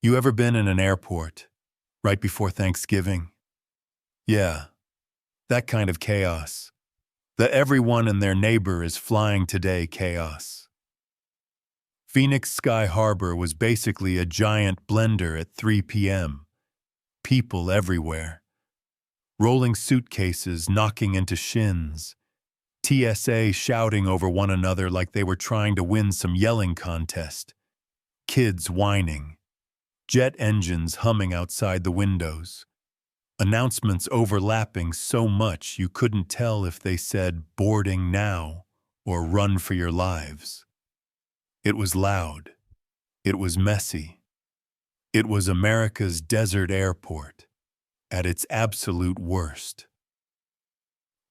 You ever been in an airport right before Thanksgiving? Yeah, that kind of chaos. The everyone and their neighbor is flying today chaos. Phoenix Sky Harbor was basically a giant blender at 3 p.m. People everywhere. Rolling suitcases knocking into shins. TSA shouting over one another like they were trying to win some yelling contest. Kids whining. Jet engines humming outside the windows. Announcements overlapping so much you couldn't tell if they said boarding now or run for your lives. It was loud. It was messy. It was America's desert airport at its absolute worst.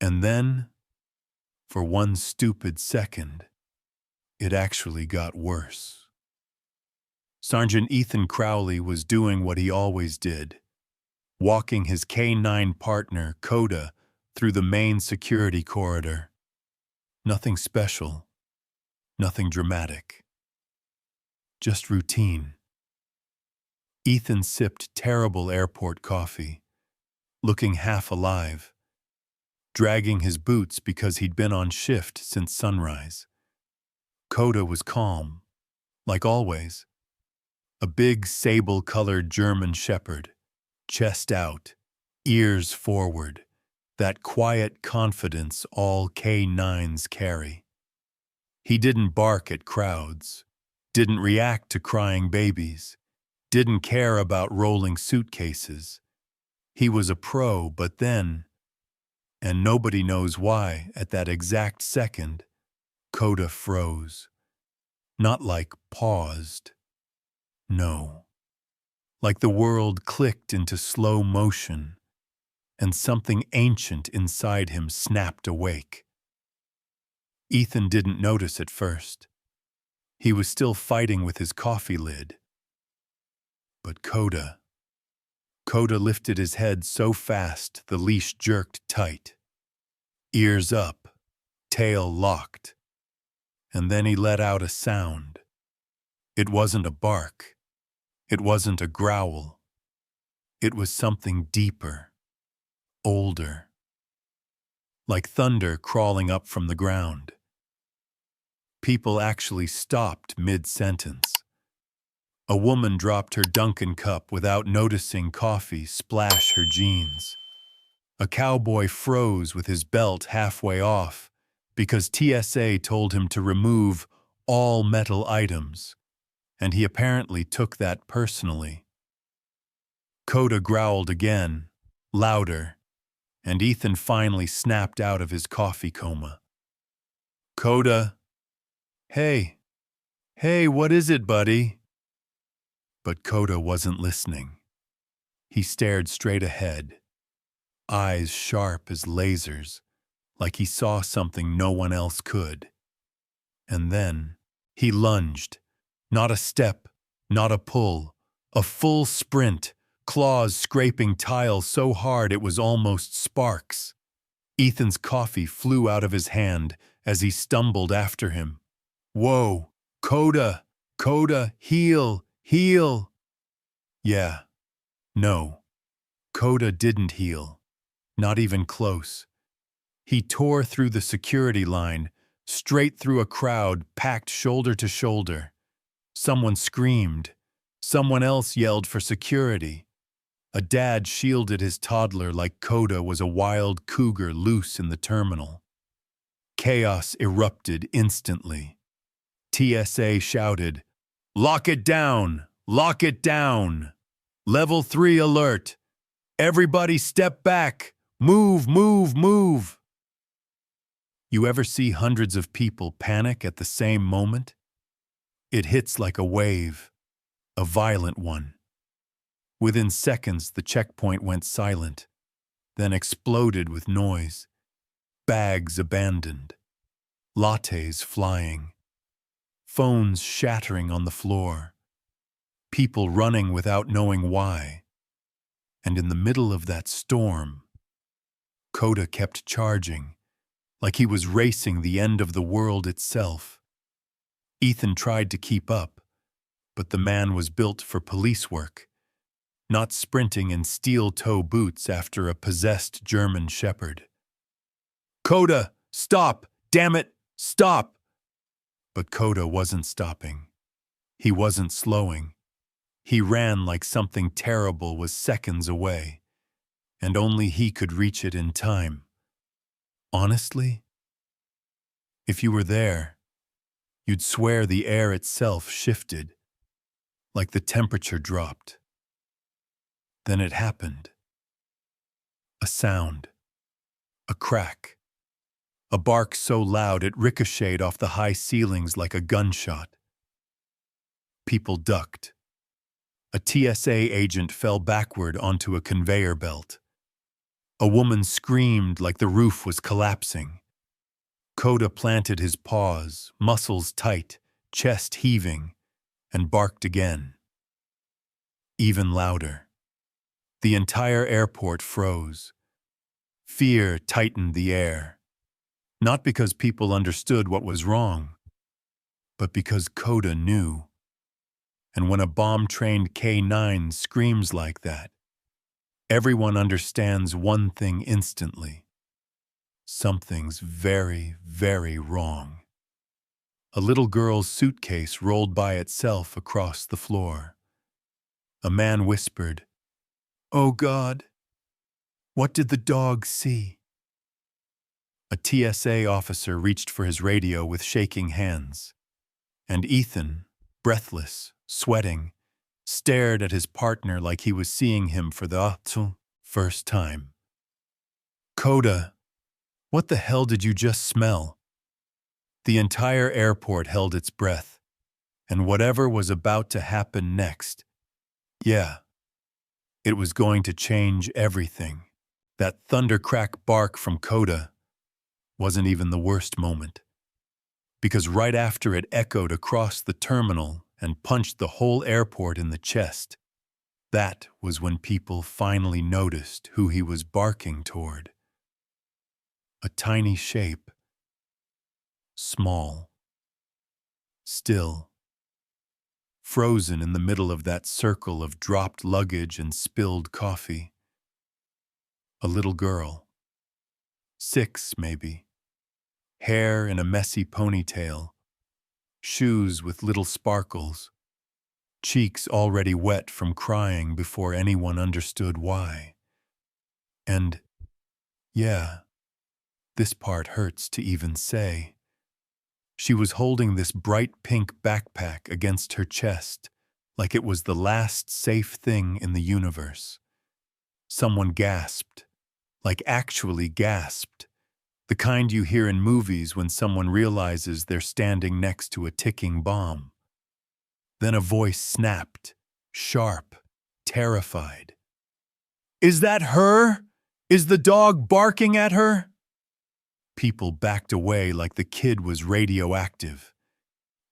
And then, for one stupid second, it actually got worse. Sergeant Ethan Crowley was doing what he always did, walking his K-9 partner, Coda, through the main security corridor. Nothing special, nothing dramatic. Just routine. Ethan sipped terrible airport coffee, looking half alive, dragging his boots because he'd been on shift since sunrise. Coda was calm, like always. A big sable-colored German shepherd, chest out, ears forward, that quiet confidence all K-9s carry. He didn't bark at crowds, didn't react to crying babies, didn't care about rolling suitcases. He was a pro, but then, and nobody knows why, at that exact second, Coda froze. Not like paused. No. Like the world clicked into slow motion, and something ancient inside him snapped awake. Ethan didn't notice at first. He was still fighting with his coffee lid. But Coda lifted his head so fast the leash jerked tight. Ears up, tail locked. And then he let out a sound. It wasn't a bark. It wasn't a growl. It was something deeper, older. Like thunder crawling up from the ground. People actually stopped mid-sentence. A woman dropped her Dunkin' cup without noticing coffee splash her jeans. A cowboy froze with his belt halfway off because TSA told him to remove all metal items, and he apparently took that personally. Coda growled again, louder, and Ethan finally snapped out of his coffee coma. Coda, hey, what is it, buddy? But Coda wasn't listening. He stared straight ahead, eyes sharp as lasers, like he saw something no one else could. And then he lunged, not a step, not a pull, a full sprint, claws scraping tile so hard it was almost sparks. Ethan's coffee flew out of his hand as he stumbled after him. Whoa, Coda, heel. Yeah, no, Coda didn't heel, not even close. He tore through the security line, straight through a crowd packed shoulder to shoulder. Someone screamed. Someone else yelled for security. A dad shielded his toddler like Coda was a wild cougar loose in the terminal. Chaos erupted instantly. TSA shouted, "Lock it down! Lock it down! Level 3 alert! Everybody step back! Move! You ever see hundreds of people panic at the same moment? It hits like a wave, a violent one. Within seconds, the checkpoint went silent, then exploded with noise. Bags abandoned, lattes flying, phones shattering on the floor, people running without knowing why. And in the middle of that storm, Coda kept charging, like he was racing the end of the world itself. Ethan tried to keep up, But the man was built for police work, not sprinting in steel-toe boots after a possessed German shepherd. "Coda, stop! Damn it, stop!" But Coda wasn't stopping. He wasn't slowing. He ran like something terrible was seconds away, and only he could reach it in time. Honestly, if you were there, you'd swear the air itself shifted, like the temperature dropped. Then it happened. A sound. A crack. A bark so loud it ricocheted off the high ceilings like a gunshot. People ducked. A TSA agent fell backward onto a conveyor belt. A woman screamed like the roof was collapsing. Coda planted his paws, muscles tight, chest heaving, and barked again. Even louder. The entire airport froze. Fear tightened the air. Not because people understood what was wrong, but because Coda knew. And when a bomb-trained K-9 screams like that, everyone understands one thing instantly. Something's very, very wrong. A little girl's suitcase rolled by itself across the floor. A man whispered, "Oh God, what did the dog see?" A TSA officer reached for his radio with shaking hands, and Ethan, breathless, sweating, stared at his partner like he was seeing him for the first time. "Coda, what the hell did you just smell?" The entire airport held its breath, and whatever was about to happen next, it was going to change everything. That thundercrack bark from Coda wasn't even the worst moment, because right after it echoed across the terminal and punched the whole airport in the chest, that was when people finally noticed who he was barking toward. A tiny shape. Small. Still. Frozen in the middle of that circle of dropped luggage and spilled coffee. A little girl. 6, maybe. Hair in a messy ponytail. Shoes with little sparkles. Cheeks already wet from crying before anyone understood why. And, this part hurts to even say. She was holding this bright pink backpack against her chest, like it was the last safe thing in the universe. Someone gasped, like actually gasped, the kind you hear in movies when someone realizes they're standing next to a ticking bomb. Then a voice snapped, sharp, terrified. "Is that her? Is the dog barking at her?" People backed away like the kid was radioactive.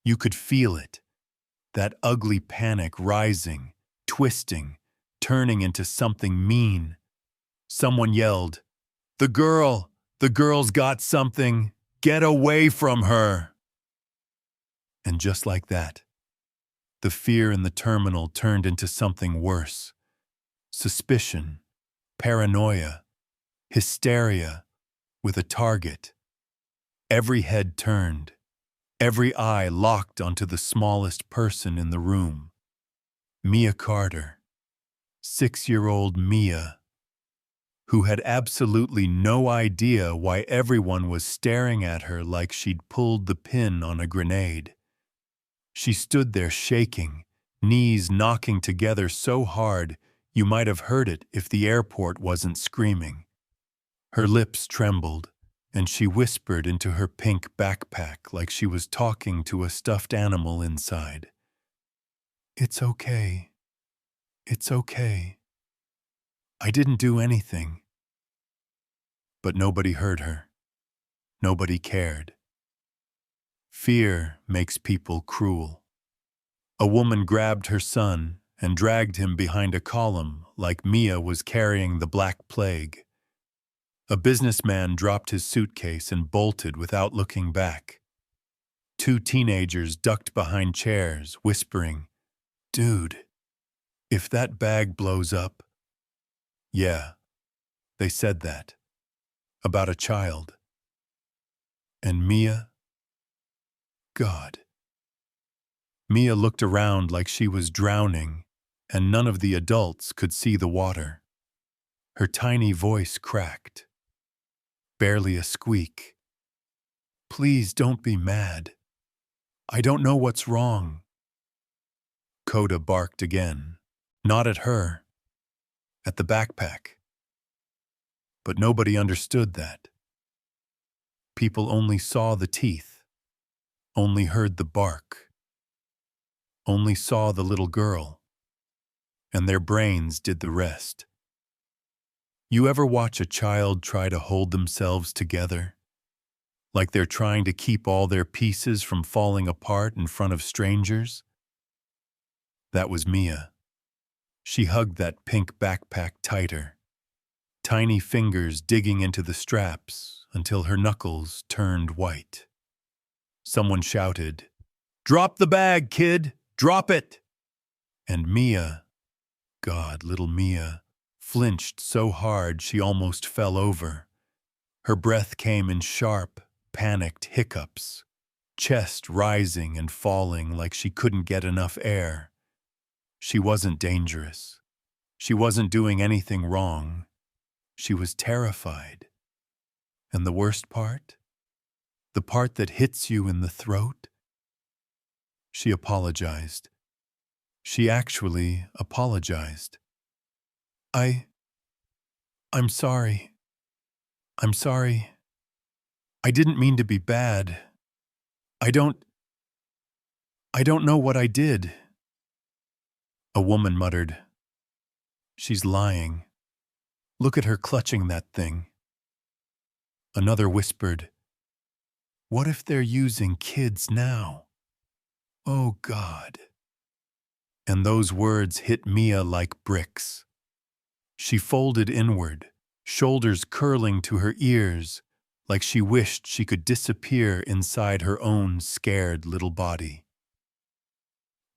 You could feel it, that ugly panic rising, twisting, turning into something mean. Someone yelled, "The girl! The girl's got something! Get away from her!" And just like that, the fear in the terminal turned into something worse. Suspicion, paranoia, hysteria, with a target. Every head turned, every eye locked onto the smallest person in the room. Mia Carter, 6-year-old Mia, who had absolutely no idea why everyone was staring at her like she'd pulled the pin on a grenade. She stood there shaking, knees knocking together so hard you might have heard it if the airport wasn't screaming. Her lips trembled, and she whispered into her pink backpack like she was talking to a stuffed animal inside. "It's okay. It's okay. I didn't do anything." But nobody heard her. Nobody cared. Fear makes people cruel. A woman grabbed her son and dragged him behind a column like Mia was carrying the Black Plague. A businessman dropped his suitcase and bolted without looking back. 2 teenagers ducked behind chairs, whispering, Dude, if that bag blows up. Yeah, they said that. About a child. And Mia? God. Mia looked around like she was drowning, and none of the adults could see the water. Her tiny voice cracked. Barely a squeak. Please don't be mad. I don't know what's wrong. Coda barked again. Not at her. At the backpack. But nobody understood that. People only saw the teeth. Only heard the bark. Only saw the little girl. And their brains did the rest. You ever watch a child try to hold themselves together? Like they're trying to keep all their pieces from falling apart in front of strangers? That was Mia. She hugged that pink backpack tighter, tiny fingers digging into the straps until her knuckles turned white. Someone shouted, "Drop the bag, kid! Drop it!" And Mia, God, little Mia, flinched so hard she almost fell over. Her breath came in sharp, panicked hiccups, chest rising and falling like she couldn't get enough air. She wasn't dangerous. She wasn't doing anything wrong. She was terrified. And the worst part? The part that hits you in the throat? She apologized. She actually apologized. I'm sorry. I'm sorry. I didn't mean to be bad. I don't know what I did. A woman muttered. She's lying. Look at her clutching that thing. Another whispered, what if they're using kids now? Oh, God. And those words hit Mia like bricks. She folded inward, shoulders curling to her ears, like she wished she could disappear inside her own scared little body.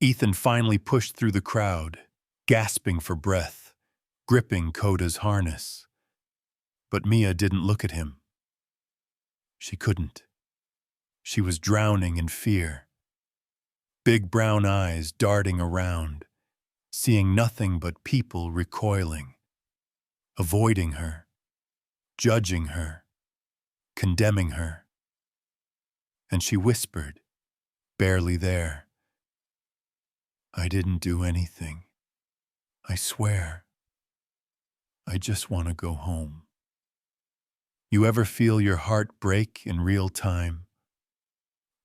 Ethan finally pushed through the crowd, gasping for breath, gripping Coda's harness. But Mia didn't look at him. She couldn't. She was drowning in fear. Big brown eyes darting around, seeing nothing but people recoiling, avoiding her, judging her, condemning her. And she whispered, barely there, I didn't do anything. I swear. I just want to go home. You ever feel your heart break in real time?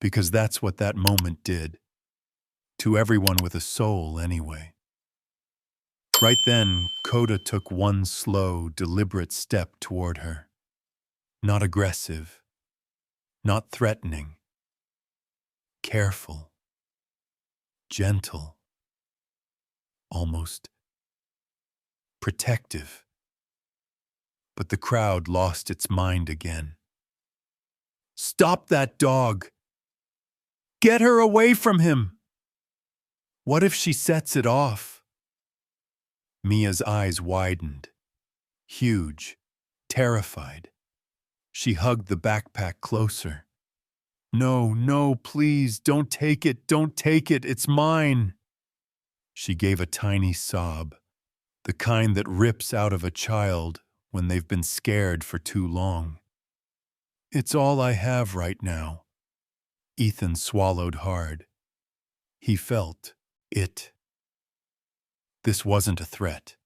Because that's what that moment did. To everyone with a soul, anyway. Right then, Coda took one slow, deliberate step toward her. Not aggressive. Not threatening. Careful. Gentle. Almost protective. But the crowd lost its mind again. Stop that dog! Get her away from him! What if she sets it off? Mia's eyes widened. Huge, terrified. She hugged the backpack closer. No, no, please, don't take it, it's mine. She gave a tiny sob, the kind that rips out of a child when they've been scared for too long. It's all I have right now. Ethan swallowed hard. He felt it. This wasn't a threat.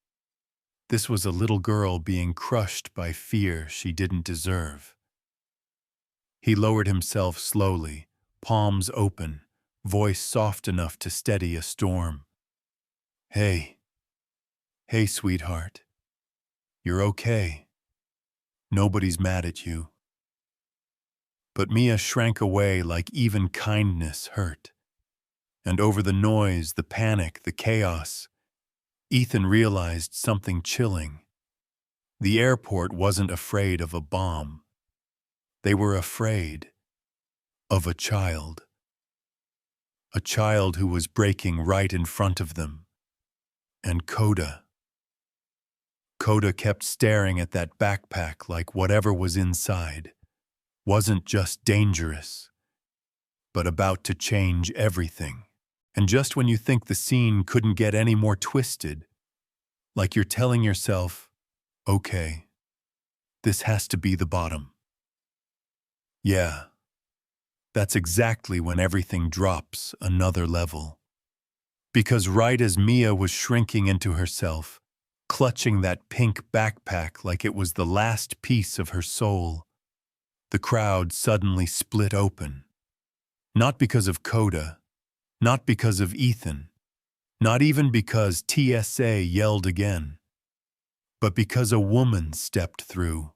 This was a little girl being crushed by fear she didn't deserve. He lowered himself slowly, palms open, voice soft enough to steady a storm. Hey, sweetheart. You're okay. Nobody's mad at you. But Mia shrank away like even kindness hurt. And over the noise, the panic, the chaos, Ethan realized something chilling. The airport wasn't afraid of a bomb. They were afraid of a child. a child who was breaking right in front of them. And Coda kept staring at that backpack like whatever was inside wasn't just dangerous, but about to change everything. And just when you think the scene couldn't get any more twisted, like you're telling yourself, okay, this has to be the bottom. Yeah, that's exactly when everything drops another level. Because right as Mia was shrinking into herself, clutching that pink backpack like it was the last piece of her soul, the crowd suddenly split open. Not because of Coda, not because of Ethan, not even because TSA yelled again, but because a woman stepped through.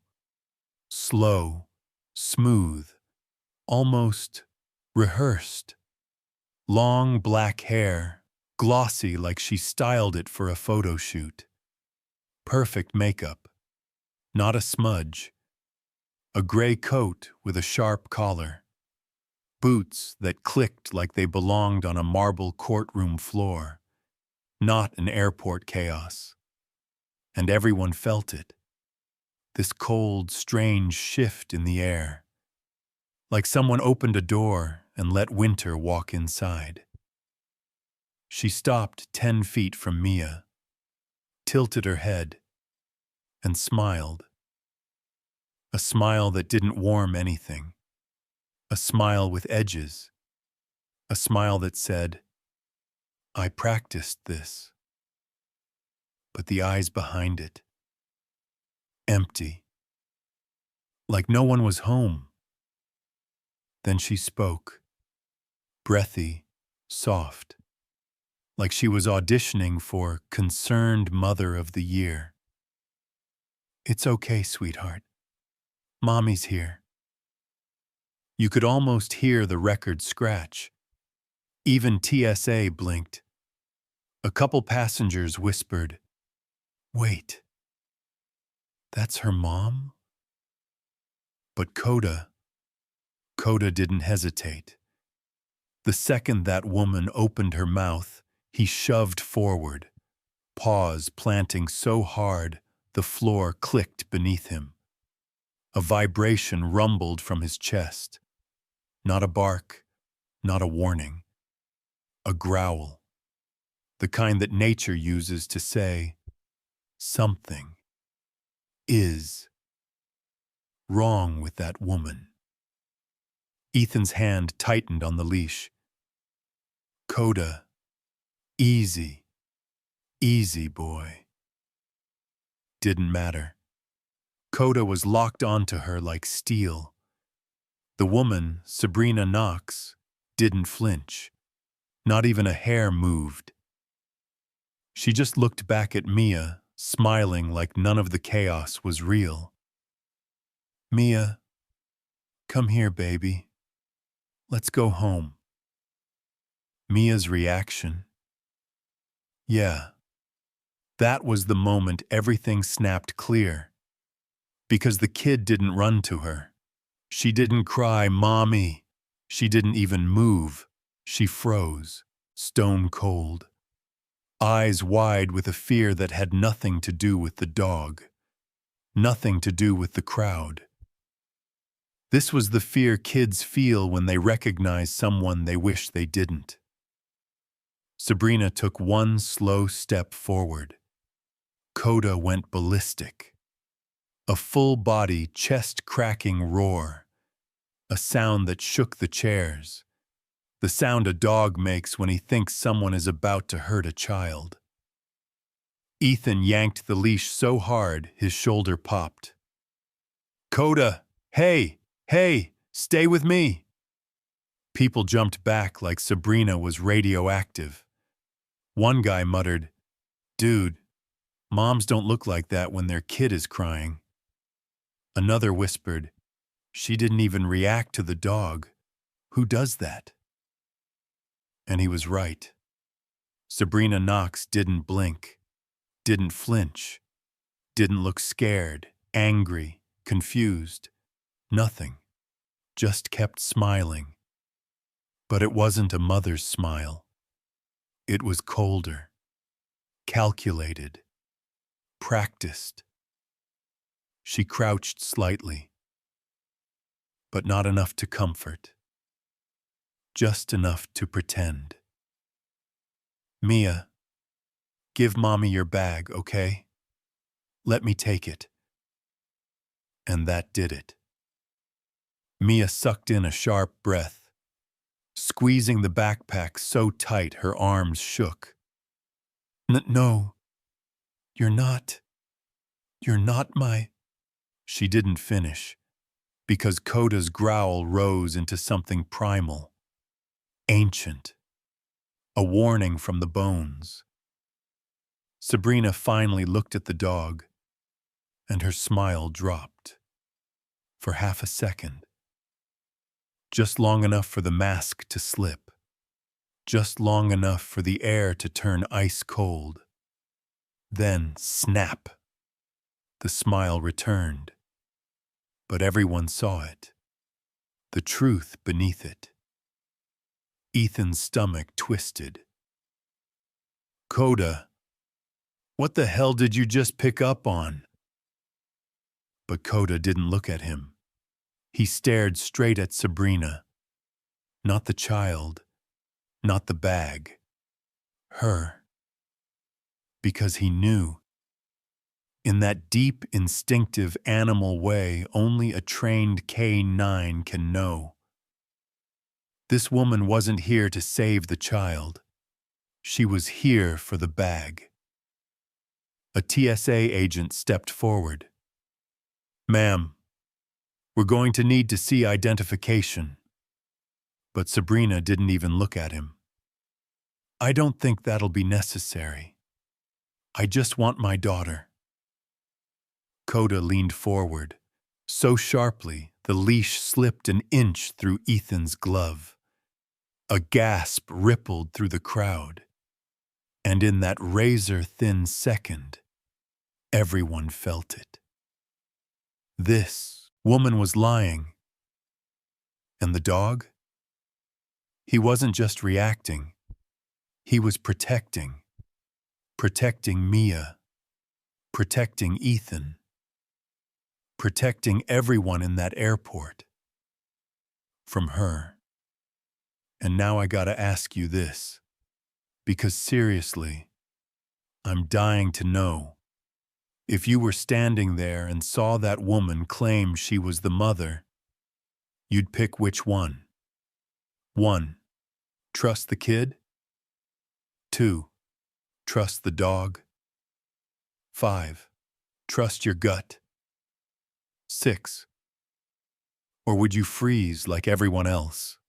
Slow, smooth, almost rehearsed. Long black hair, glossy like she styled it for a photo shoot. Perfect makeup, not a smudge. A gray coat with a sharp collar. Boots that clicked like they belonged on a marble courtroom floor, not an airport chaos. And everyone felt it. This cold, strange shift in the air. Like someone opened a door and let winter walk inside. She stopped 10 feet from Mia, tilted her head, and smiled. A smile that didn't warm anything. A smile with edges. A smile that said, I practiced this. But the eyes behind it, empty. Like no one was home. Then she spoke, breathy, soft, like she was auditioning for Concerned Mother of the Year. It's okay, sweetheart. Mommy's here. You could almost hear the record scratch. Even TSA blinked. A couple passengers whispered, wait, that's her mom? But Coda didn't hesitate. The second that woman opened her mouth, he shoved forward, paws planting so hard the floor clicked beneath him. A vibration rumbled from his chest. Not a bark, not a warning. A growl. The kind that nature uses to say, something is wrong with that woman. Ethan's hand tightened on the leash. Coda, easy, easy boy. Didn't matter. Coda was locked onto her like steel. The woman, Sabrina Knox, didn't flinch. Not even a hair moved. She just looked back at Mia, smiling like none of the chaos was real. Mia, come here, baby. Let's go home. Mia's reaction. Yeah. That was the moment everything snapped clear. Because the kid didn't run to her. She didn't cry, Mommy. She didn't even move. She froze, stone cold. Eyes wide with a fear that had nothing to do with the dog. Nothing to do with the crowd. This was the fear kids feel when they recognize someone they wish they didn't. Sabrina took one slow step forward. Coda went ballistic. A full-body, chest-cracking roar. A sound that shook the chairs. The sound a dog makes when he thinks someone is about to hurt a child. Ethan yanked the leash so hard his shoulder popped. Coda, hey, stay with me. People jumped back like Sabrina was radioactive. One guy muttered, Dude, moms don't look like that when their kid is crying. Another whispered, She didn't even react to the dog. Who does that? And he was right. Sabrina Knox didn't blink, didn't flinch, didn't look scared, angry, confused. Nothing. Just kept smiling. But it wasn't a mother's smile. It was colder, calculated, practiced. She crouched slightly, but not enough to comfort, just enough to pretend. Mia, give Mommy your bag, okay? Let me take it. And that did it. Mia sucked in a sharp breath, squeezing the backpack so tight her arms shook. No, you're not my... She didn't finish, because Coda's growl rose into something primal, ancient, a warning from the bones. Sabrina finally looked at the dog, and her smile dropped. For half a second. Just long enough for the mask to slip. Just long enough for the air to turn ice cold. Then, snap! The smile returned. But everyone saw it. The truth beneath it. Ethan's stomach twisted. Coda, what the hell did you just pick up on? But Coda didn't look at him. He stared straight at Sabrina. Not the child, not the bag. Her. Because he knew. In that deep, instinctive animal way only a trained K-9 can know. This woman wasn't here to save the child. She was here for the bag. A TSA agent stepped forward. Ma'am, we're going to need to see identification. But Sabrina didn't even look at him. I don't think that'll be necessary. I just want my daughter. Coda leaned forward, so sharply the leash slipped an inch through Ethan's glove. A gasp rippled through the crowd. And in that razor-thin second, everyone felt it. This woman was lying. And the dog? He wasn't just reacting. He was protecting. Protecting Mia. Protecting Ethan. Protecting everyone in that airport. From her. And now I gotta ask you this. Because seriously, I'm dying to know. If you were standing there and saw that woman claim she was the mother, you'd pick which one? 1. Trust the kid? 2. Trust the dog? 5. Trust your gut? 6. Or would you freeze like everyone else?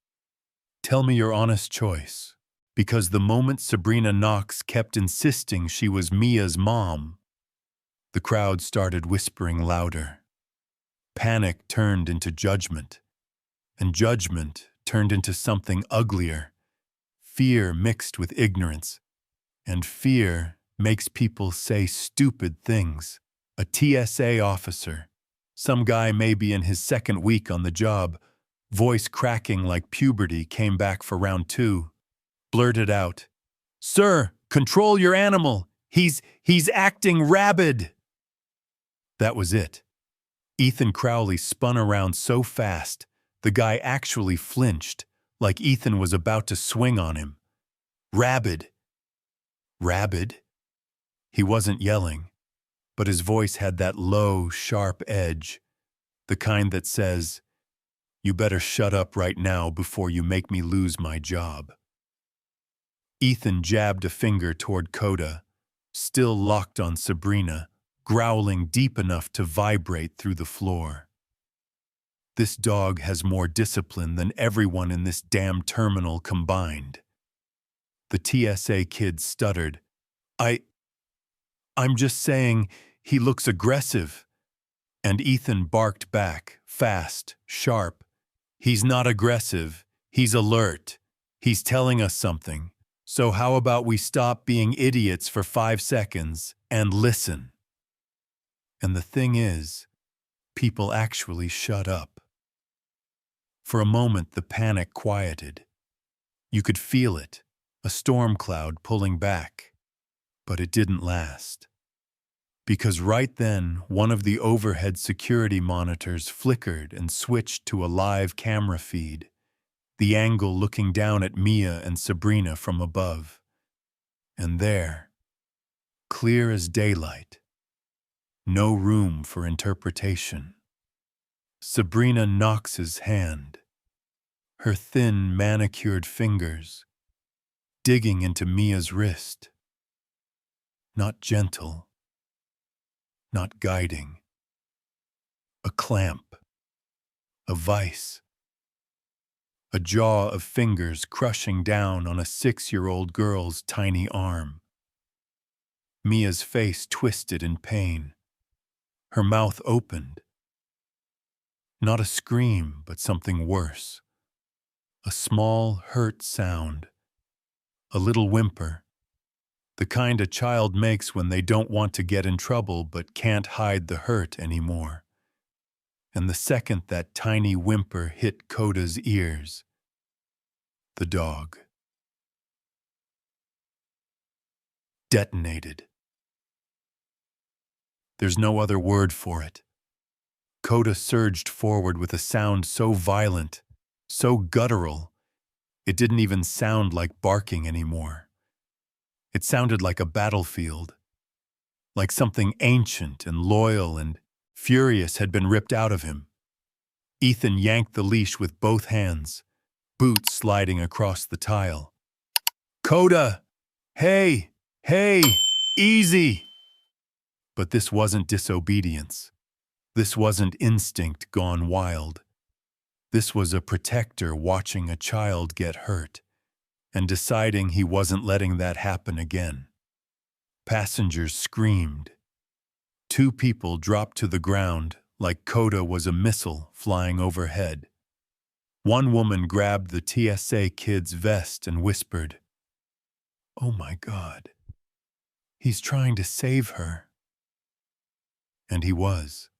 Tell me your honest choice, because the moment Sabrina Knox kept insisting she was Mia's mom, the crowd started whispering louder. Panic turned into judgment, and judgment turned into something uglier. Fear mixed with ignorance, and fear makes people say stupid things. A TSA officer, some guy maybe in his second week on the job, voice cracking like puberty, came back for round 2, blurted out, "Sir, control your animal! He's acting rabid!" That was it. Ethan Crowley spun around so fast, the guy actually flinched, like Ethan was about to swing on him. Rabid. Rabid? He wasn't yelling, but his voice had that low, sharp edge, the kind that says, "You better shut up right now before you make me lose my job." Ethan jabbed a finger toward Coda, still locked on Sabrina, growling deep enough to vibrate through the floor. This dog has more discipline than everyone in this damn terminal combined. The TSA kid stuttered, I'm just saying he looks aggressive." And Ethan barked back, fast, sharp. "He's not aggressive. He's alert. He's telling us something. So how about we stop being idiots for 5 seconds and listen?" And the thing is, people actually shut up. For a moment, the panic quieted. You could feel it, a storm cloud pulling back. But it didn't last. Because right then, one of the overhead security monitors flickered and switched to a live camera feed, the angle looking down at Mia and Sabrina from above. And there, clear as daylight, no room for interpretation. Sabrina Knox's hand, her thin, manicured fingers, digging into Mia's wrist. Not gentle, not guiding. A clamp, a vice. A jaw of fingers crushing down on a 6-year-old girl's tiny arm. Mia's face twisted in pain. Her mouth opened. Not a scream, but something worse. A small, hurt sound. A little whimper. The kind a child makes when they don't want to get in trouble but can't hide the hurt anymore. And the second that tiny whimper hit Coda's ears, the dog detonated. There's no other word for it. Coda surged forward with a sound so violent, so guttural, it didn't even sound like barking anymore. It sounded like a battlefield, like something ancient and loyal and furious had been ripped out of him. Ethan yanked the leash with both hands, boots sliding across the tile. Coda! Hey! Hey! Easy! But this wasn't disobedience. This wasn't instinct gone wild. This was a protector watching a child get hurt and deciding he wasn't letting that happen again. Passengers screamed. 2 people dropped to the ground like Coda was a missile flying overhead. One woman grabbed the TSA kid's vest and whispered, "Oh my God, he's trying to save her." And he was.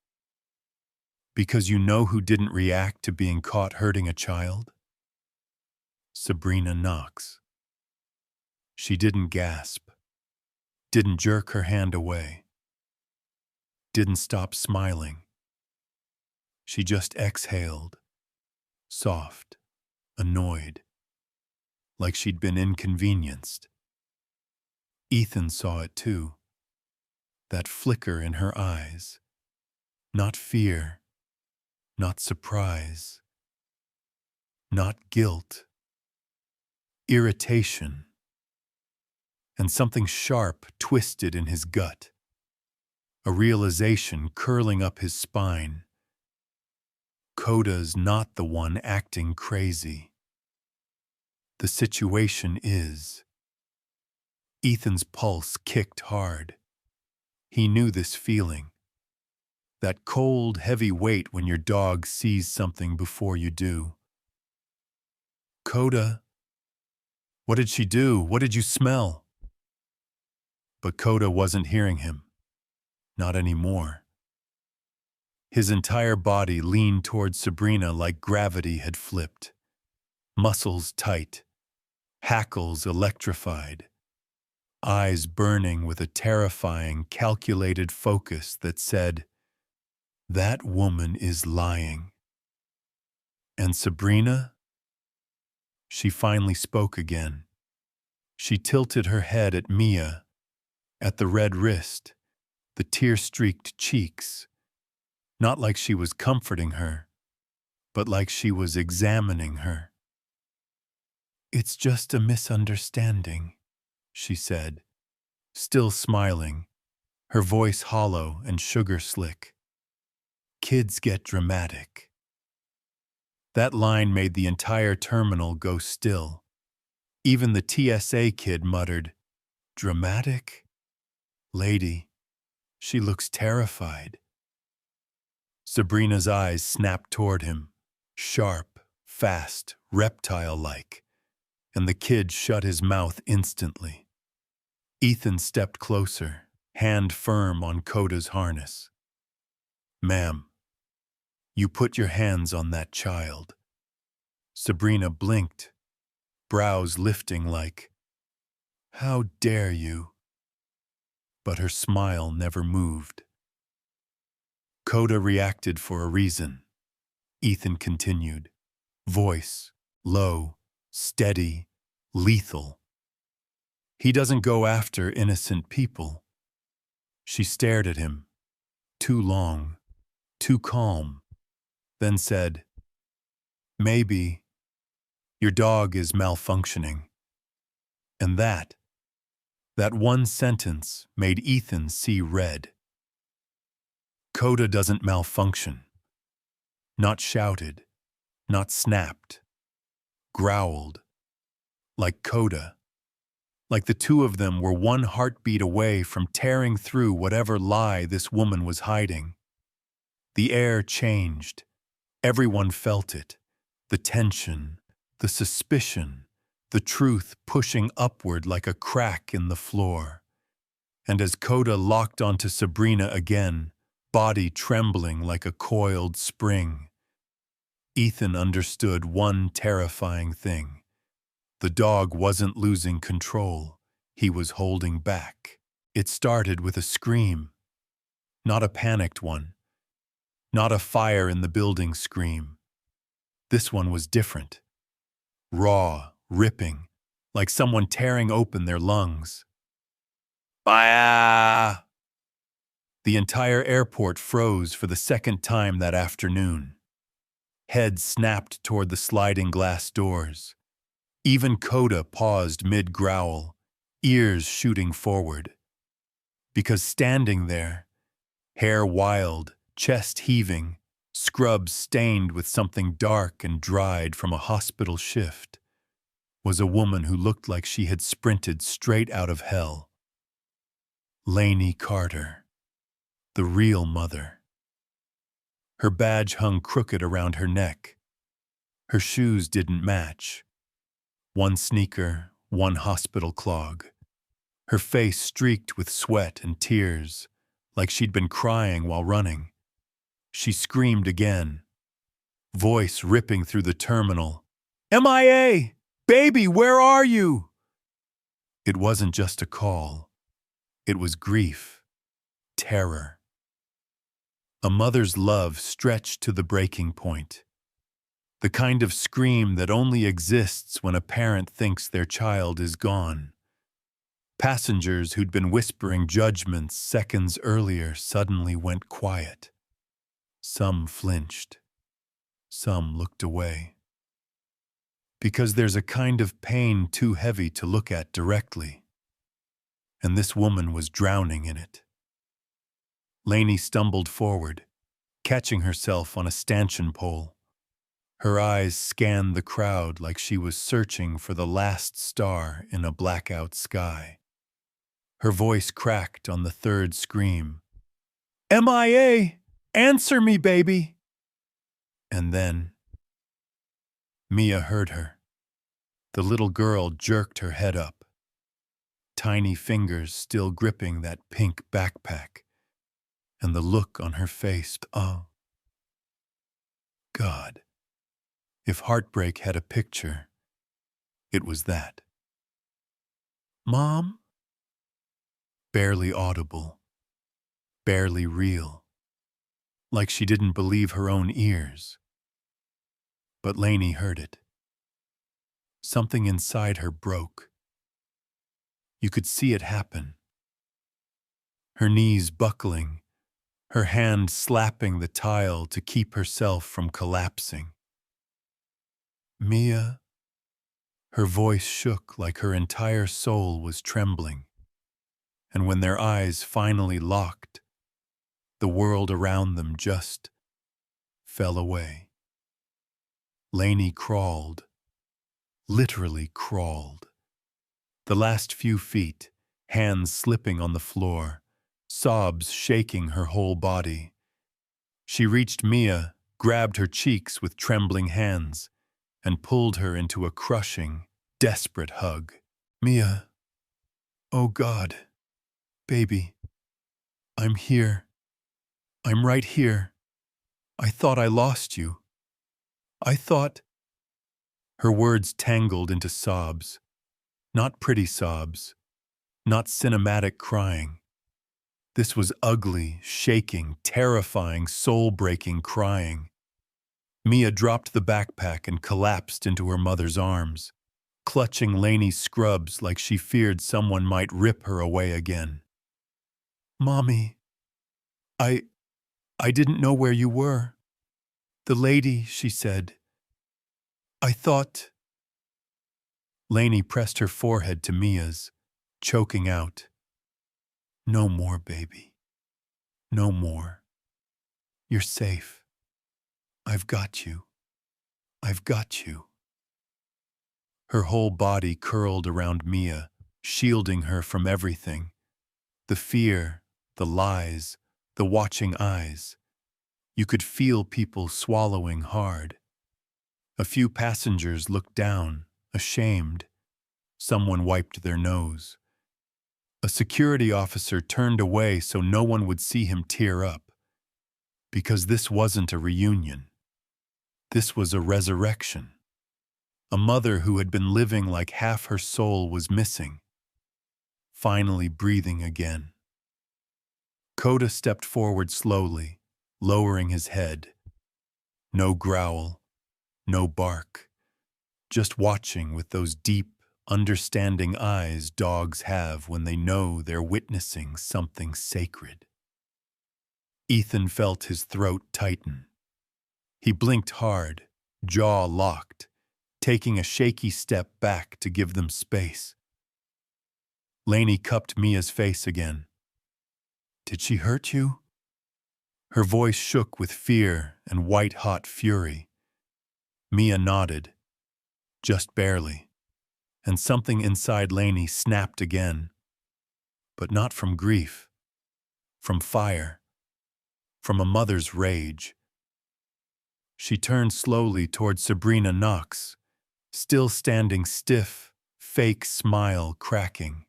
Because you know who didn't react to being caught hurting a child? Sabrina Knox. She didn't gasp, didn't jerk her hand away, didn't stop smiling. She just exhaled, soft, annoyed, like she'd been inconvenienced. Ethan saw it too, that flicker in her eyes. Not fear, not surprise, not guilt, irritation, and something sharp twisted in his gut, a realization curling up his spine. Coda's not the one acting crazy. The situation is. Ethan's pulse kicked hard. He knew this feeling. That cold, heavy weight when your dog sees something before you do. Coda, what did she do? What did you smell? But Coda wasn't hearing him. Not anymore. His entire body leaned toward Sabrina like gravity had flipped. Muscles tight, hackles electrified, eyes burning with a terrifying, calculated focus that said, "That woman is lying." And Sabrina? She finally spoke again. She tilted her head at Mia, at the red wrist, the tear-streaked cheeks, not like she was comforting her, but like she was examining her. "It's just a misunderstanding," she said, still smiling, her voice hollow and sugar-slick. "Kids get dramatic." That line made the entire terminal go still. Even the TSA kid muttered, "Dramatic? Lady, she looks terrified." Sabrina's eyes snapped toward him, sharp, fast, reptile-like, and the kid shut his mouth instantly. Ethan stepped closer, hand firm on Coda's harness. "Ma'am, you put your hands on that child." Sabrina blinked, brows lifting like, "How dare you?" But her smile never moved. Coda reacted for a reason. Ethan continued, voice low, steady, lethal. He doesn't go after innocent people. She stared at him, too long, too calm, then said, "Maybe your dog is malfunctioning." And that one sentence made Ethan see red. Coda doesn't malfunction. Not shouted, not snapped, growled, like Coda. Like the two of them were one heartbeat away from tearing through whatever lie this woman was hiding. The air changed. Everyone felt it. The tension, the suspicion, the truth pushing upward like a crack in the floor. And as Coda locked onto Sabrina again, body trembling like a coiled spring, Ethan understood one terrifying thing. The dog wasn't losing control. He was holding back. It started with a scream. Not a panicked one. Not a fire in the building scream. This one was different. Raw, ripping, like someone tearing open their lungs. Bah! The entire airport froze for the second time that afternoon. Heads snapped toward the sliding glass doors. Even Coda paused mid-growl, ears shooting forward. Because standing there, hair wild, chest heaving, scrubs stained with something dark and dried from a hospital shift, was a woman who looked like she had sprinted straight out of hell. Lainey Carter, the real mother. Her badge hung crooked around her neck. Her shoes didn't match. One sneaker, one hospital clog. Her face streaked with sweat and tears, like she'd been crying while running. She screamed again, voice ripping through the terminal. "MIA! Baby, where are you?" It wasn't just a call. It was grief, terror. A mother's love stretched to the breaking point. The kind of scream that only exists when a parent thinks their child is gone. Passengers who'd been whispering judgments seconds earlier suddenly went quiet. Some flinched. Some looked away. Because there's a kind of pain too heavy to look at directly. And this woman was drowning in it. Lainey stumbled forward, catching herself on a stanchion pole. Her eyes scanned the crowd like she was searching for the last star in a blackout sky. Her voice cracked on the third scream. "MIA! Answer me, baby!" And then Mia heard her. The little girl jerked her head up, tiny fingers still gripping that pink backpack, and the look on her face. Oh, God. If heartbreak had a picture, it was that. "Mom?" Barely audible, barely real, like she didn't believe her own ears. But Lainey heard it. Something inside her broke. You could see it happen. Her knees buckling, her hand slapping the tile to keep herself from collapsing. "Mia?" Her voice shook like her entire soul was trembling. And when their eyes finally locked, the world around them just fell away. Lainey crawled, literally crawled. The last few feet, hands slipping on the floor, sobs shaking her whole body. She reached Mia, grabbed her cheeks with trembling hands, and pulled her into a crushing, desperate hug. "Mia, oh God, baby, I'm here. I'm right here. I thought I lost you. I thought..." Her words tangled into sobs, not pretty sobs, not cinematic crying. This was ugly, shaking, terrifying, soul-breaking crying. Mia dropped the backpack and collapsed into her mother's arms, clutching Lainey's scrubs like she feared someone might rip her away again. "Mommy, I didn't know where you were. The lady," she said. "I thought—" Lainey pressed her forehead to Mia's, choking out, "No more, baby. No more. You're safe. I've got you. I've got you." Her whole body curled around Mia, shielding her from everything. The fear, the lies, the watching eyes. You could feel people swallowing hard. A few passengers looked down, ashamed. Someone wiped their nose. A security officer turned away so no one would see him tear up. Because this wasn't a reunion. This was a resurrection. A mother who had been living like half her soul was missing, finally breathing again. Coda stepped forward slowly, lowering his head. No growl, no bark, just watching with those deep, understanding eyes dogs have when they know they're witnessing something sacred. Ethan felt his throat tighten. He blinked hard, jaw locked, taking a shaky step back to give them space. Lainey cupped Mia's face again. "Did she hurt you?" Her voice shook with fear and white-hot fury. Mia nodded, just barely, and something inside Lainey snapped again. But not from grief, from fire, from a mother's rage. She turned slowly toward Sabrina Knox, still standing stiff, fake smile cracking.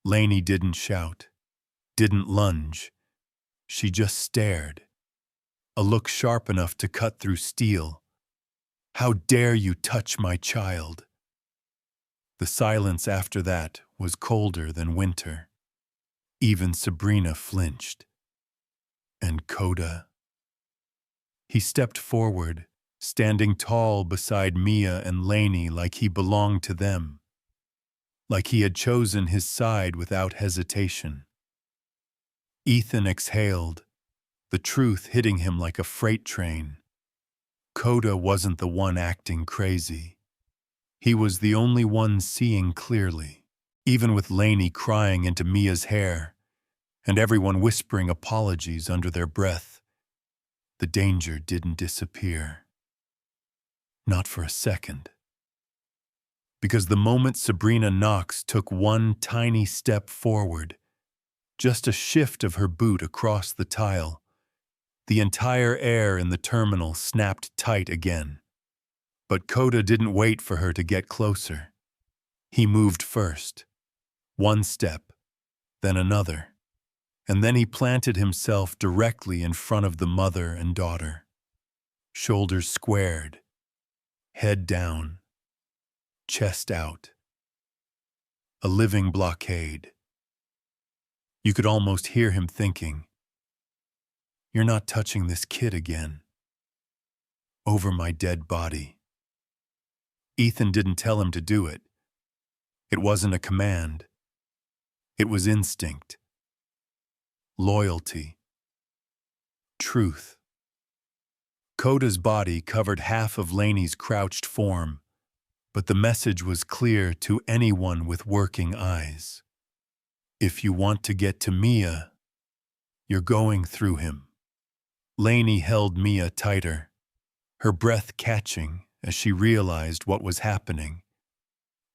Lainey didn't shout, didn't lunge. She just stared, a look sharp enough to cut through steel. "How dare you touch my child?" The silence after that was colder than winter. Even Sabrina flinched. And Coda? He stepped forward, standing tall beside Mia and Lainey like he belonged to them, like he had chosen his side without hesitation. Ethan exhaled, the truth hitting him like a freight train. Coda wasn't the one acting crazy. He was the only one seeing clearly, even with Lainey crying into Mia's hair, and everyone whispering apologies under their breath. The danger didn't disappear. Not for a second. Because the moment Sabrina Knox took one tiny step forward, just a shift of her boot across the tile, the entire air in the terminal snapped tight again. But Coda didn't wait for her to get closer. He moved first. One step, then another. And then he planted himself directly in front of the mother and daughter. Shoulders squared, head down, chest out. A living blockade. You could almost hear him thinking, "You're not touching this kid again. Over my dead body." Ethan didn't tell him to do it. It wasn't a command. It was instinct. Loyalty. Truth. Coda's body covered half of Lainey's crouched form, but the message was clear to anyone with working eyes. If you want to get to Mia, you're going through him. Lainey held Mia tighter, her breath catching as she realized what was happening.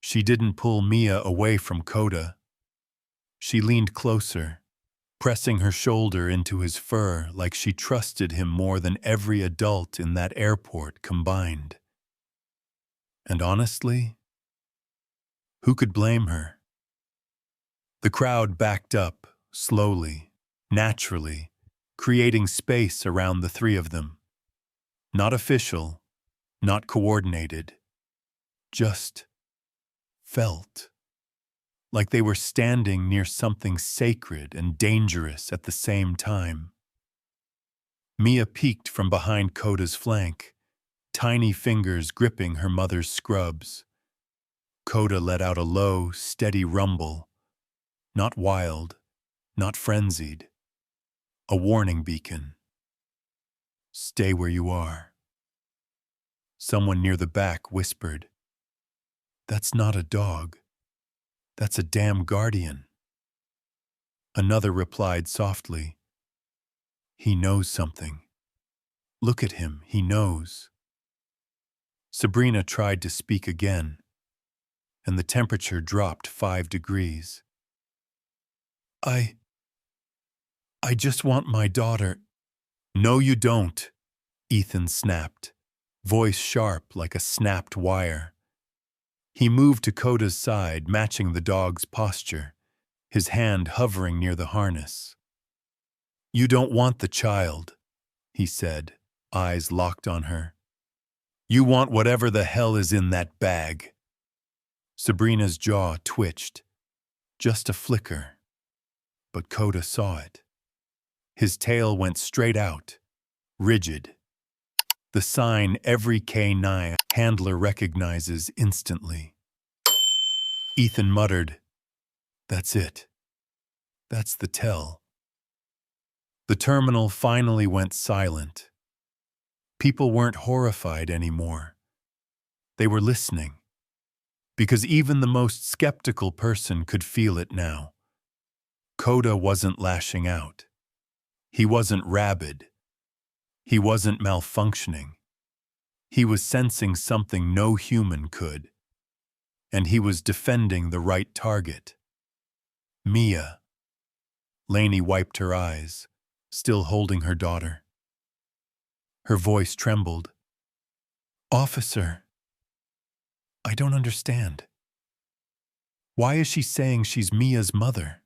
She didn't pull Mia away from Coda. She leaned closer, pressing her shoulder into his fur like she trusted him more than every adult in that airport combined. And honestly, who could blame her? The crowd backed up, slowly, naturally, creating space around the three of them. Not official, not coordinated, just felt like they were standing near something sacred and dangerous at the same time. Mia peeked from behind Coda's flank, tiny fingers gripping her mother's scrubs. Coda let out a low, steady rumble, not wild, not frenzied, a warning beacon. Stay where you are. Someone near the back whispered, "That's not a dog. That's a damn guardian." Another replied softly, "He knows something. Look at him, he knows." Sabrina tried to speak again, and the temperature dropped 5 degrees. I just want my daughter." "No, you don't," Ethan snapped, voice sharp like a snapped wire. He moved to Coda's side, matching the dog's posture, his hand hovering near the harness. "You don't want the child," he said, eyes locked on her. "You want whatever the hell is in that bag." Sabrina's jaw twitched, just a flicker, but Coda saw it. His tail went straight out, rigid. The sign every K9 handler recognizes instantly. Ethan muttered, "That's it. That's the tell." The terminal finally went silent. People weren't horrified anymore. They were listening, because even the most skeptical person could feel it now. Coda wasn't lashing out. He wasn't rabid. He wasn't malfunctioning. He was sensing something no human could. And he was defending the right target. Mia. Lainey wiped her eyes, still holding her daughter. Her voice trembled. "Officer, I don't understand. Why is she saying she's Mia's mother?"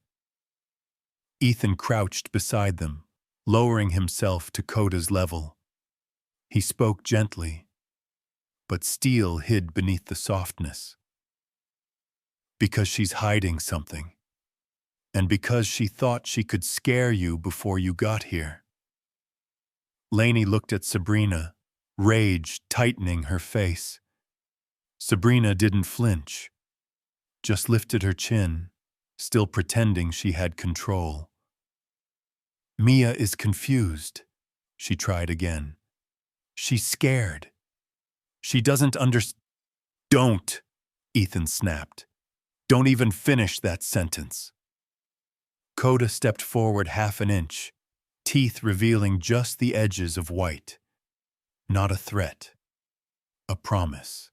Ethan crouched beside them, lowering himself to Coda's level. He spoke gently, but steel hid beneath the softness. "Because she's hiding something, and because she thought she could scare you before you got here." Lainey looked at Sabrina, rage tightening her face. Sabrina didn't flinch, just lifted her chin, still pretending she had control. "Mia is confused," she tried again. "She's scared. She doesn't understand." "Don't," Ethan snapped. "Don't even finish that sentence." Coda stepped forward 1/2 inch, teeth revealing just the edges of white. Not a threat. A promise.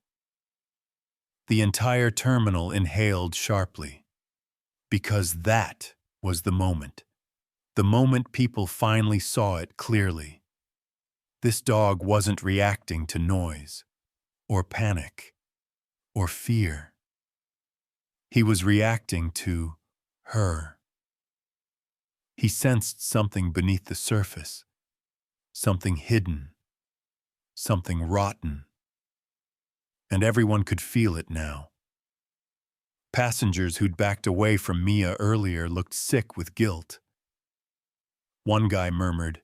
The entire terminal inhaled sharply. Because that was the moment. The moment people finally saw it clearly. This dog wasn't reacting to noise, or panic, or fear. He was reacting to her. He sensed something beneath the surface, something hidden, something rotten. And everyone could feel it now. Passengers who'd backed away from Mia earlier looked sick with guilt. One guy murmured,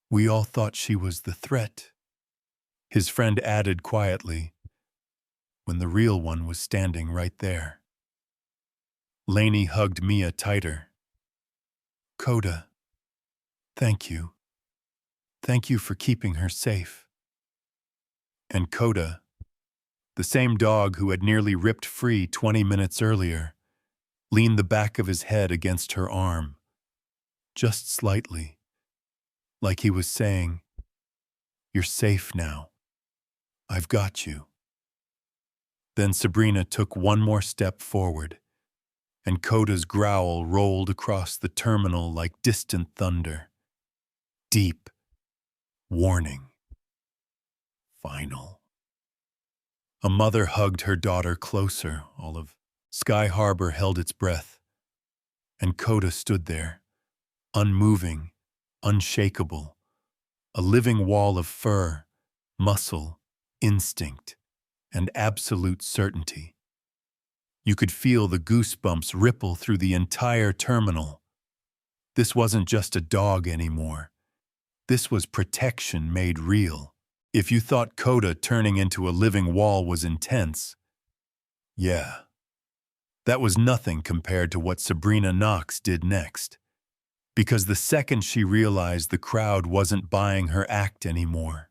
"We all thought she was the threat." His friend added quietly, "When the real one was standing right there." Lainey hugged Mia tighter. "Coda, thank you. Thank you for keeping her safe." And Coda, the same dog who had nearly ripped free 20 minutes earlier, leaned the back of his head against her arm, just slightly, like he was saying, "You're safe now. I've got you." Then Sabrina took one more step forward, and Coda's growl rolled across the terminal like distant thunder. Deep. Warning. Final. A mother hugged her daughter closer. All of Sky Harbor held its breath. And Coda stood there, unmoving, unshakable, a living wall of fur, muscle, instinct, and absolute certainty. You could feel the goosebumps ripple through the entire terminal. This wasn't just a dog anymore. This was protection made real. If you thought Coda turning into a living wall was intense, yeah, that was nothing compared to what Sabrina Knox did next. Because the second she realized the crowd wasn't buying her act anymore,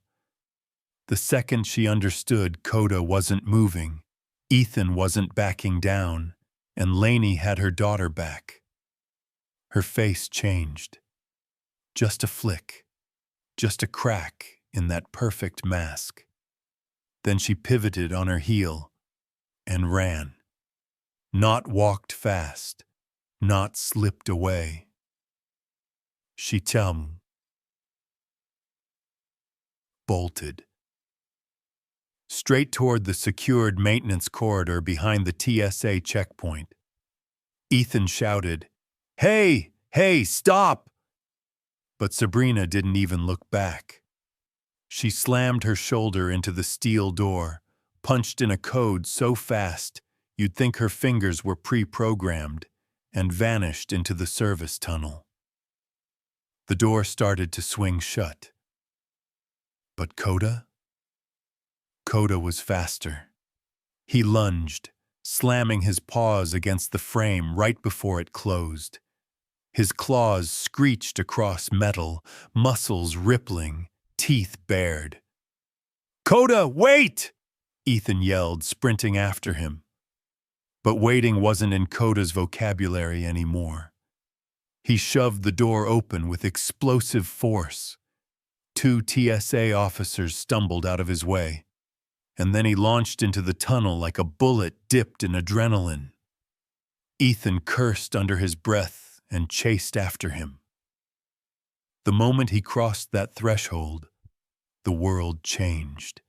the second she understood Coda wasn't moving, Ethan wasn't backing down, and Lainey had her daughter back, her face changed. Just a flick, just a crack in that perfect mask. Then she pivoted on her heel and ran. Not walked fast, not slipped away. She bolted. Straight toward the secured maintenance corridor behind the TSA checkpoint. Ethan shouted, "Hey, hey, stop!" But Sabrina didn't even look back. She slammed her shoulder into the steel door, punched in a code so fast you'd think her fingers were pre-programmed, and vanished into the service tunnel. The door started to swing shut. But Coda? Coda was faster. He lunged, slamming his paws against the frame right before it closed. His claws screeched across metal, muscles rippling, teeth bared. "Coda, wait!" Ethan yelled, sprinting after him. But waiting wasn't in Coda's vocabulary anymore. He shoved the door open with explosive force. 2 TSA officers stumbled out of his way, and then he launched into the tunnel like a bullet dipped in adrenaline. Ethan cursed under his breath and chased after him. The moment he crossed that threshold, the world changed.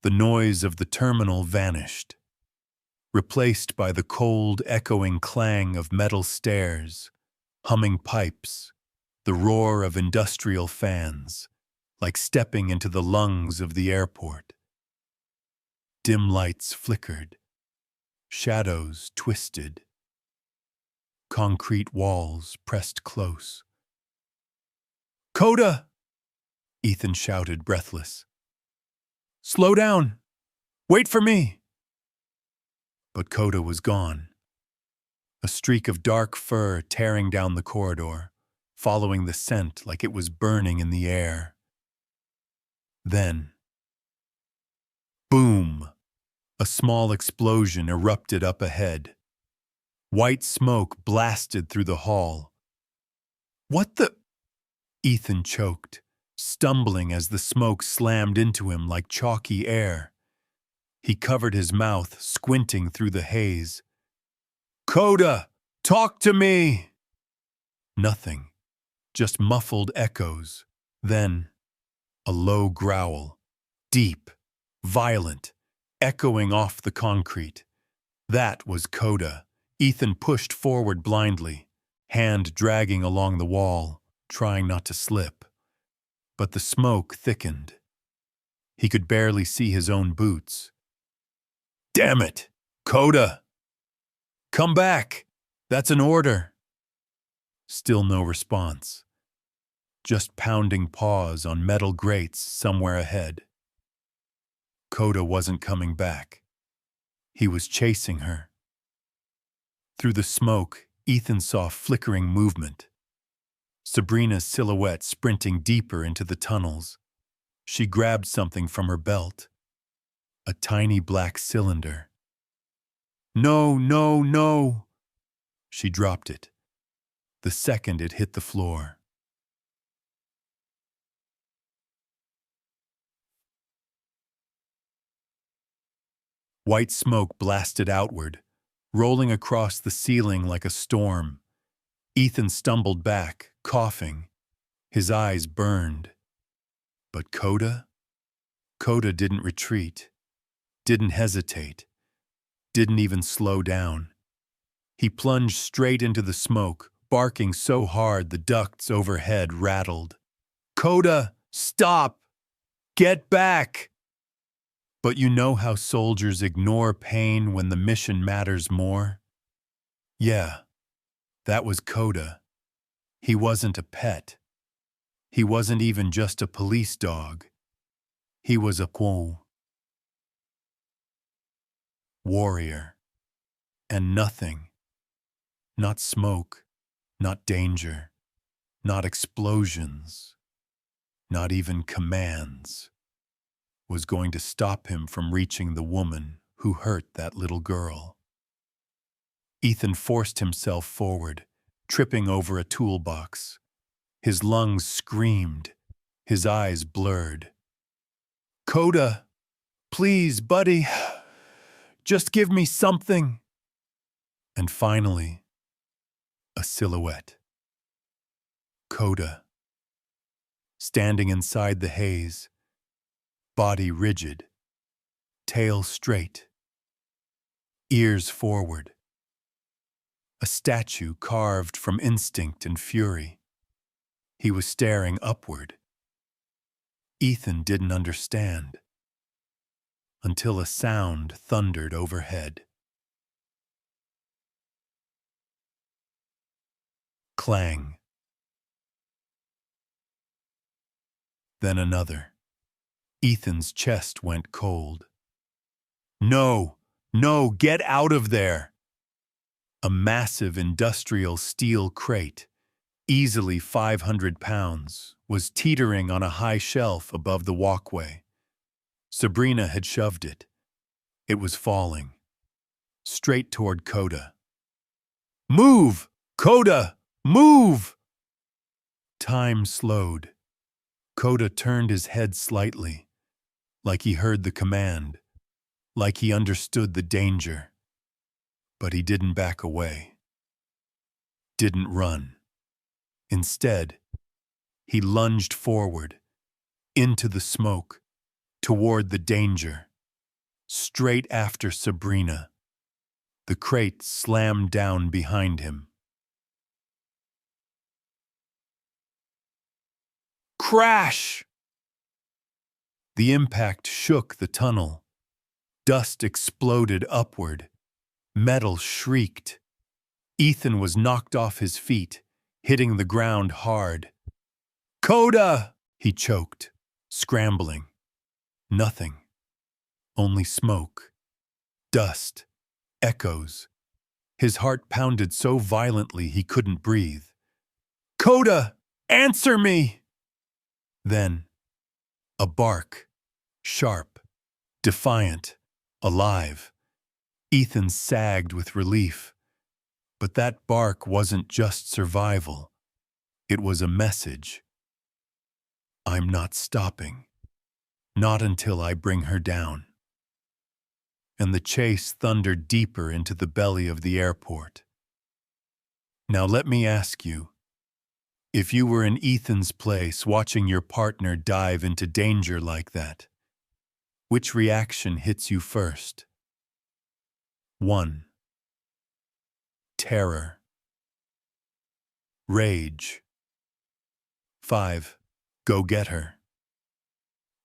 The noise of the terminal vanished, replaced by the cold, echoing clang of metal stairs, humming pipes, the roar of industrial fans, like stepping into the lungs of the airport. Dim lights flickered, shadows twisted, concrete walls pressed close. "Coda!" Ethan shouted, breathless. "Slow down! Wait for me!" But Coda was gone. A streak of dark fur tearing down the corridor, following the scent like it was burning in the air. Then, boom! A small explosion erupted up ahead. White smoke blasted through the hall. "What the?" Ethan choked, stumbling as the smoke slammed into him like chalky air. He covered his mouth, squinting through the haze. "Coda, talk to me!" Nothing, just muffled echoes. Then, a low growl, deep, violent, echoing off the concrete. That was Coda. Ethan pushed forward blindly, hand dragging along the wall, trying not to slip. But the smoke thickened. He could barely see his own boots. "Damn it! Coda! Come back! That's an order!" Still no response. Just pounding paws on metal grates somewhere ahead. Coda wasn't coming back. He was chasing her. Through the smoke, Ethan saw flickering movement. Sabrina's silhouette sprinting deeper into the tunnels. She grabbed something from her belt. A tiny black cylinder. "No, no, no!" She dropped it. The second it hit the floor. White smoke blasted outward, rolling across the ceiling like a storm. Ethan stumbled back, coughing. His eyes burned. But Coda? Coda didn't retreat, didn't hesitate, didn't even slow down. He plunged straight into the smoke, barking so hard the ducts overhead rattled. "Coda, stop! Get back!" But you know how soldiers ignore pain when the mission matters more? Yeah, that was Coda. He wasn't a pet. He wasn't even just a police dog. He was a warrior. And nothing, not smoke, not danger, not explosions, not even commands, was going to stop him from reaching the woman who hurt that little girl. Ethan forced himself forward, tripping over a toolbox. His lungs screamed, his eyes blurred. Coda, please, buddy, just give me something. And finally, a silhouette. Coda, standing inside the haze, body rigid, tail straight, ears forward. A statue carved from instinct and fury. He was staring upward. Ethan didn't understand until a sound thundered overhead. Clang. Then another. Ethan's chest went cold. No, no, get out of there! A massive industrial steel crate, easily 500 pounds, was teetering on a high shelf above the walkway. Sabrina had shoved it. It was falling, straight toward Coda. Move! Coda! Move! Time slowed. Coda turned his head slightly, like he heard the command, like he understood the danger. But he didn't back away. Didn't run. Instead, he lunged forward, into the smoke, toward the danger, straight after Sabrina. The crate slammed down behind him. Crash! The impact shook the tunnel. Dust exploded upward. Metal shrieked. Ethan was knocked off his feet, hitting the ground hard. Coda! He choked, scrambling. Nothing. Only smoke. Dust. Echoes. His heart pounded so violently he couldn't breathe. Coda! Answer me! Then, a bark. Sharp. Defiant. Alive. Ethan sagged with relief. But that bark wasn't just survival. It was a message. I'm not stopping. Not until I bring her down. And the chase thundered deeper into the belly of the airport. Now let me ask you, if you were in Ethan's place watching your partner dive into danger like that, which reaction hits you first? 1. Terror. Rage. 5. Go get her.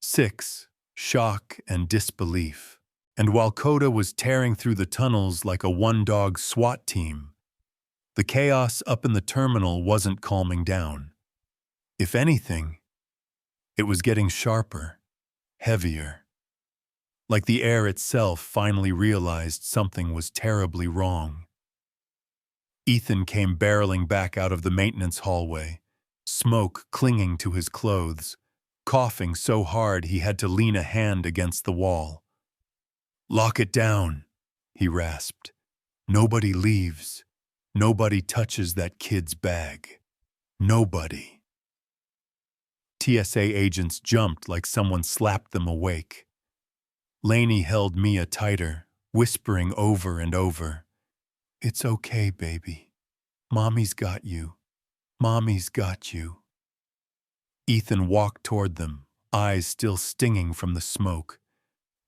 6. Shock and disbelief. And while Coda was tearing through the tunnels like a one-dog SWAT team, the chaos up in the terminal wasn't calming down. If anything, it was getting sharper, heavier. Like the air itself finally realized something was terribly wrong. Ethan came barreling back out of the maintenance hallway, smoke clinging to his clothes, coughing so hard he had to lean a hand against the wall. Lock it down, he rasped. Nobody leaves. Nobody touches that kid's bag. Nobody. TSA agents jumped like someone slapped them awake. Lainey held Mia tighter, whispering over and over, "It's okay, baby. Mommy's got you. Mommy's got you." Ethan walked toward them, eyes still stinging from the smoke,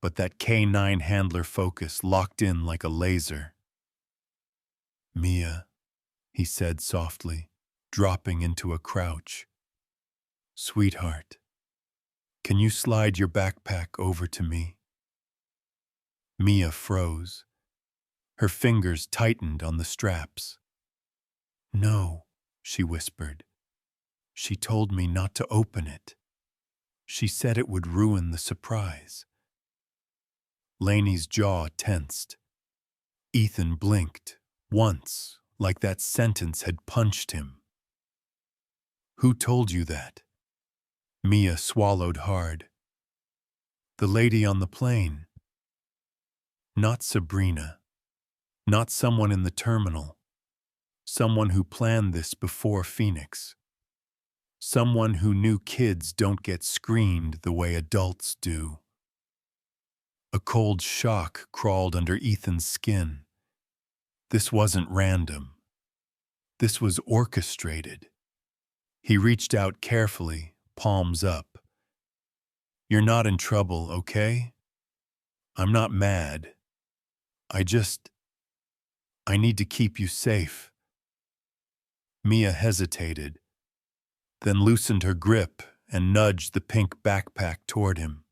but that K9 handler focus locked in like a laser. "Mia," he said softly, dropping into a crouch. "Sweetheart, can you slide your backpack over to me? Mia froze. Her fingers tightened on the straps. "No," she whispered. "She told me not to open it. She said it would ruin the surprise." Laney's jaw tensed. Ethan blinked, once, like that sentence had punched him. "Who told you that?" Mia swallowed hard. "The lady on the plane. Not Sabrina. Not someone in the terminal. Someone who planned this before Phoenix. Someone who knew kids don't get screened the way adults do." A cold shock crawled under Ethan's skin. This wasn't random. This was orchestrated. He reached out carefully, palms up. "You're not in trouble, okay? I'm not mad. I need to keep you safe." Mia hesitated, then loosened her grip and nudged the pink backpack toward him.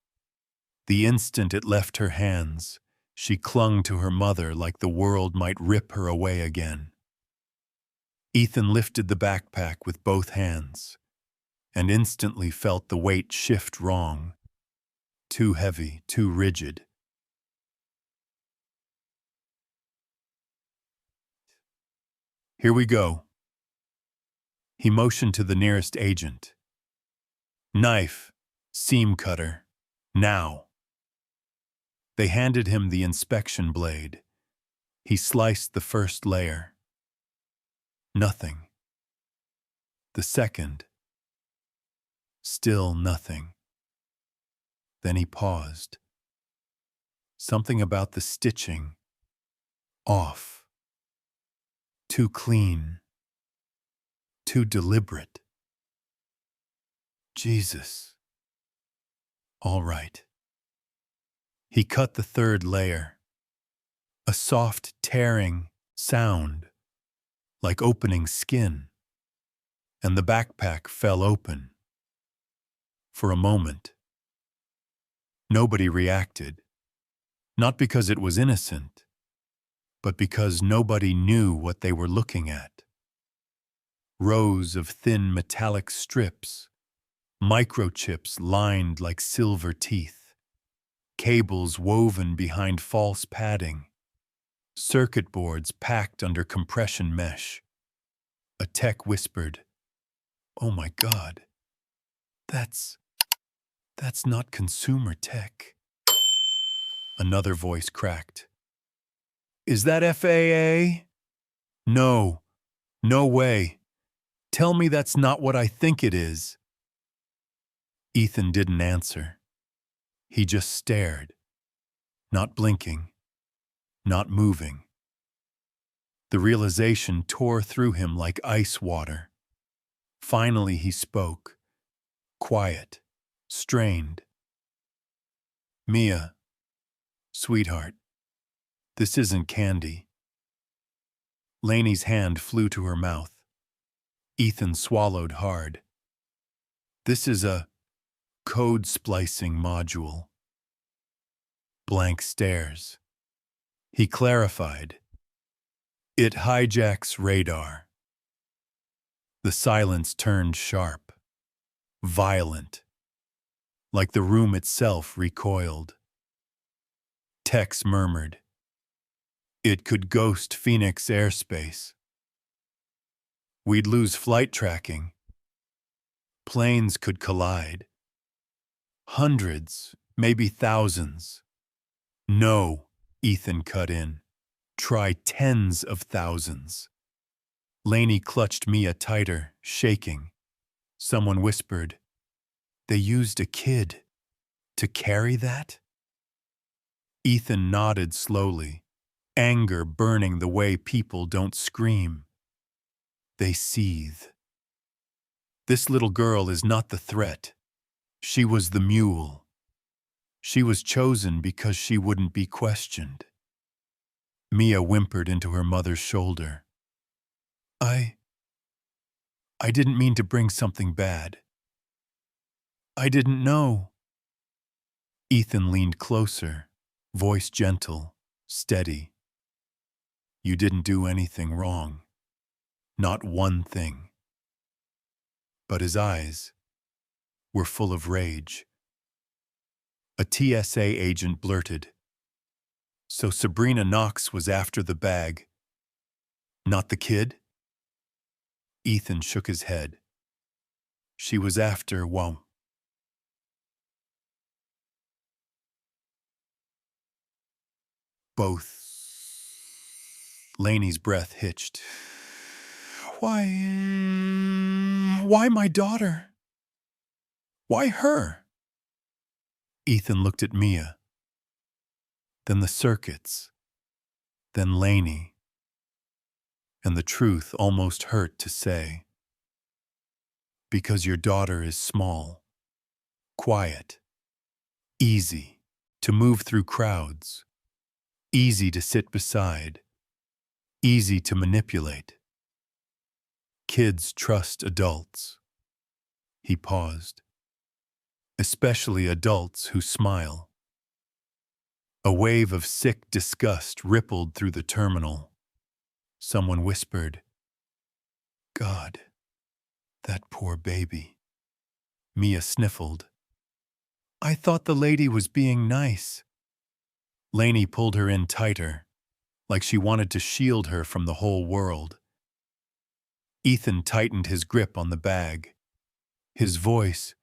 The instant it left her hands, she clung to her mother like the world might rip her away again. Ethan lifted the backpack with both hands, and instantly felt the weight shift wrong. Too heavy, too rigid. "Here we go." He motioned to the nearest agent. "Knife, seam cutter, now." They handed him the inspection blade. He sliced the first layer. Nothing. The second. Still nothing. Then he paused. Something about the stitching. Off. Too clean. Too deliberate. Jesus. All right. He cut the third layer. A soft tearing sound, like opening skin, and the backpack fell open. For a moment. Nobody reacted, not because it was innocent, but because nobody knew what they were looking at. Rows of thin metallic strips, microchips lined like silver teeth, cables woven behind false padding, circuit boards packed under compression mesh. A tech whispered, "Oh my God, that's not consumer tech." Another voice cracked, "Is that FAA? No, no way. Tell me that's not what I think it is." Ethan didn't answer. He just stared, not blinking, not moving. The realization tore through him like ice water. Finally he spoke, quiet, strained. "Mia, sweetheart, this isn't candy." Laney's hand flew to her mouth. Ethan swallowed hard. "This is a code splicing module." Blank stares. He clarified. "It hijacks radar." The silence turned sharp, violent, like the room itself recoiled. Tex murmured, "It could ghost Phoenix airspace. We'd lose flight tracking. Planes could collide. Hundreds, maybe thousands." "No," Ethan cut in. "Try tens of thousands." Laney clutched Mia tighter, shaking. Someone whispered, "They used a kid to carry that?" Ethan nodded slowly, anger burning the way people don't scream. They seethe. This little girl is not the threat. She was the mule. She was chosen because she wouldn't be questioned. Mia whimpered into her mother's shoulder. I didn't mean to bring something bad. I didn't know." Ethan leaned closer, voice gentle, steady. You didn't do anything wrong. Not one thing. But his eyes were full of rage. A TSA agent blurted, "So Sabrina Knox was after the bag, not the kid?" Ethan shook his head. "She was after, well, both." Laney's breath hitched. Why my daughter? Why her?" Ethan looked at Mia, then the circuits, then Laney, and the truth almost hurt to say. "Because your daughter is small, quiet, easy to move through crowds, easy to sit beside, easy to manipulate. Kids trust adults." He paused. "Especially adults who smile." A wave of sick disgust rippled through the terminal. Someone whispered, "God, that poor baby." Mia sniffled. "I thought the lady was being nice." Laney pulled her in tighter, like she wanted to shield her from the whole world. Ethan tightened his grip on the bag, his voice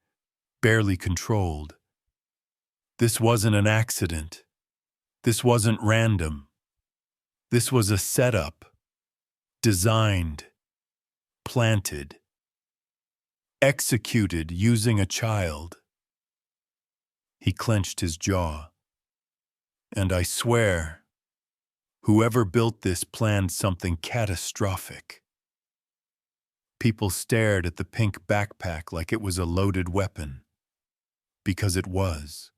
barely controlled. "This wasn't an accident. This wasn't random. This was a setup. Designed, planted, executed using a child." He clenched his jaw. "And I swear, whoever built this planned something catastrophic." People stared at the pink backpack like it was a loaded weapon. Because it was.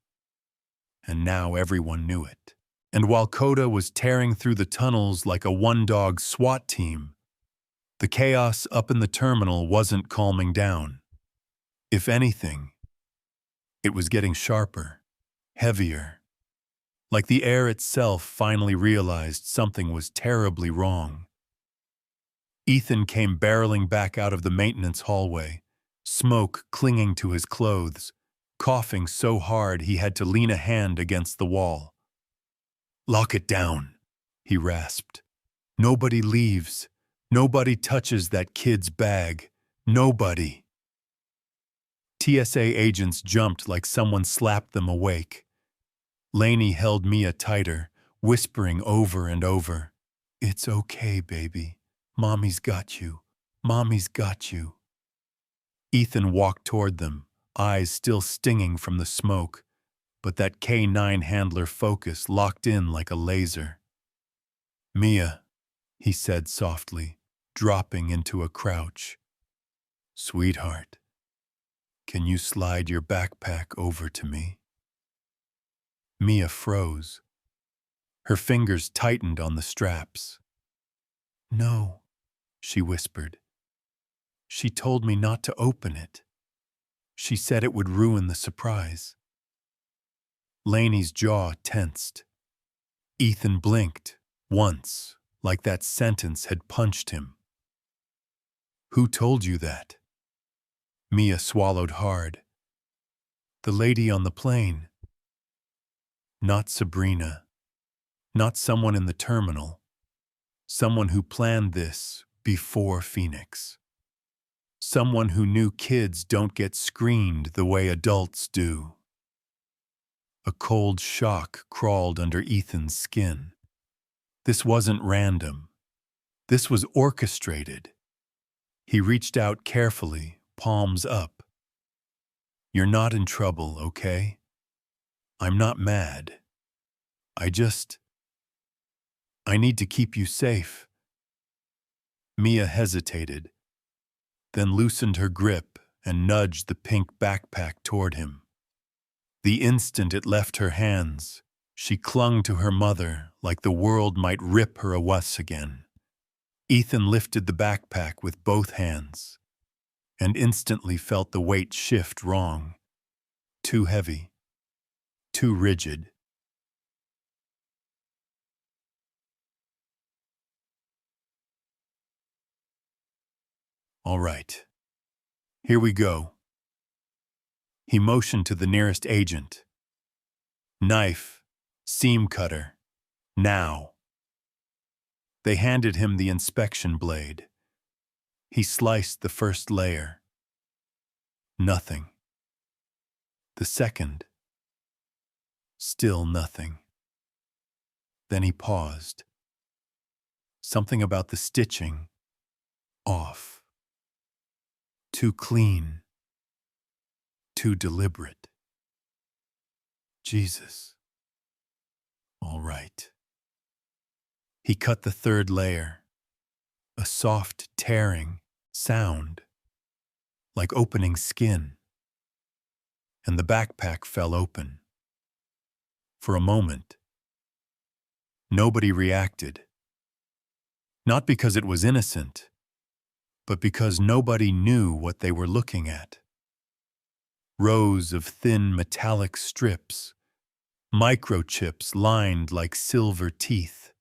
And now everyone knew it. And while Coda was tearing through the tunnels like a one-dog SWAT team, the chaos up in the terminal wasn't calming down. If anything, it was getting sharper, heavier, like the air itself finally realized something was terribly wrong. Ethan came barreling back out of the maintenance hallway, smoke clinging to his clothes, coughing so hard he had to lean a hand against the wall. "Lock it down," he rasped. "Nobody leaves. Nobody touches that kid's bag. Nobody." TSA agents jumped like someone slapped them awake. Laney held Mia tighter, whispering over and over, "It's okay, baby. Mommy's got you. Mommy's got you." Ethan walked toward them, eyes still stinging from the smoke, but that K9 handler focus locked in like a laser. "Mia," he said softly, dropping into a crouch. "Sweetheart, can you slide your backpack over to me?" Mia froze. Her fingers tightened on the straps. "No," she whispered. "She told me not to open it. She said it would ruin the surprise." Laney's jaw tensed. Ethan blinked, once, like that sentence had punched him. "Who told you that?" Mia swallowed hard. "The lady on the plane." Not Sabrina. Not someone in the terminal. Someone who planned this before Phoenix. Someone who knew kids don't get screened the way adults do. A cold shock crawled under Ethan's skin. This wasn't random. This was orchestrated. He reached out carefully, palms up. "You're not in trouble, okay? I'm not mad. I need to keep you safe." Mia hesitated, then loosened her grip and nudged the pink backpack toward him. The instant it left her hands, she clung to her mother like the world might rip her away again. Ethan lifted the backpack with both hands and instantly felt the weight shift wrong. Too heavy. Too rigid. All right. Here we go. He motioned to the nearest agent. Knife, seam cutter, now. They handed him the inspection blade. He sliced the first layer. Nothing. The second. Still nothing. Then he paused. Something about the stitching. Off. Too clean. Too deliberate. Jesus. All right. He cut the third layer. A soft tearing sound, like opening skin. And the backpack fell open. For a moment, nobody reacted. Not because it was innocent, but because nobody knew what they were looking at. Rows of thin metallic strips, microchips lined like silver teeth,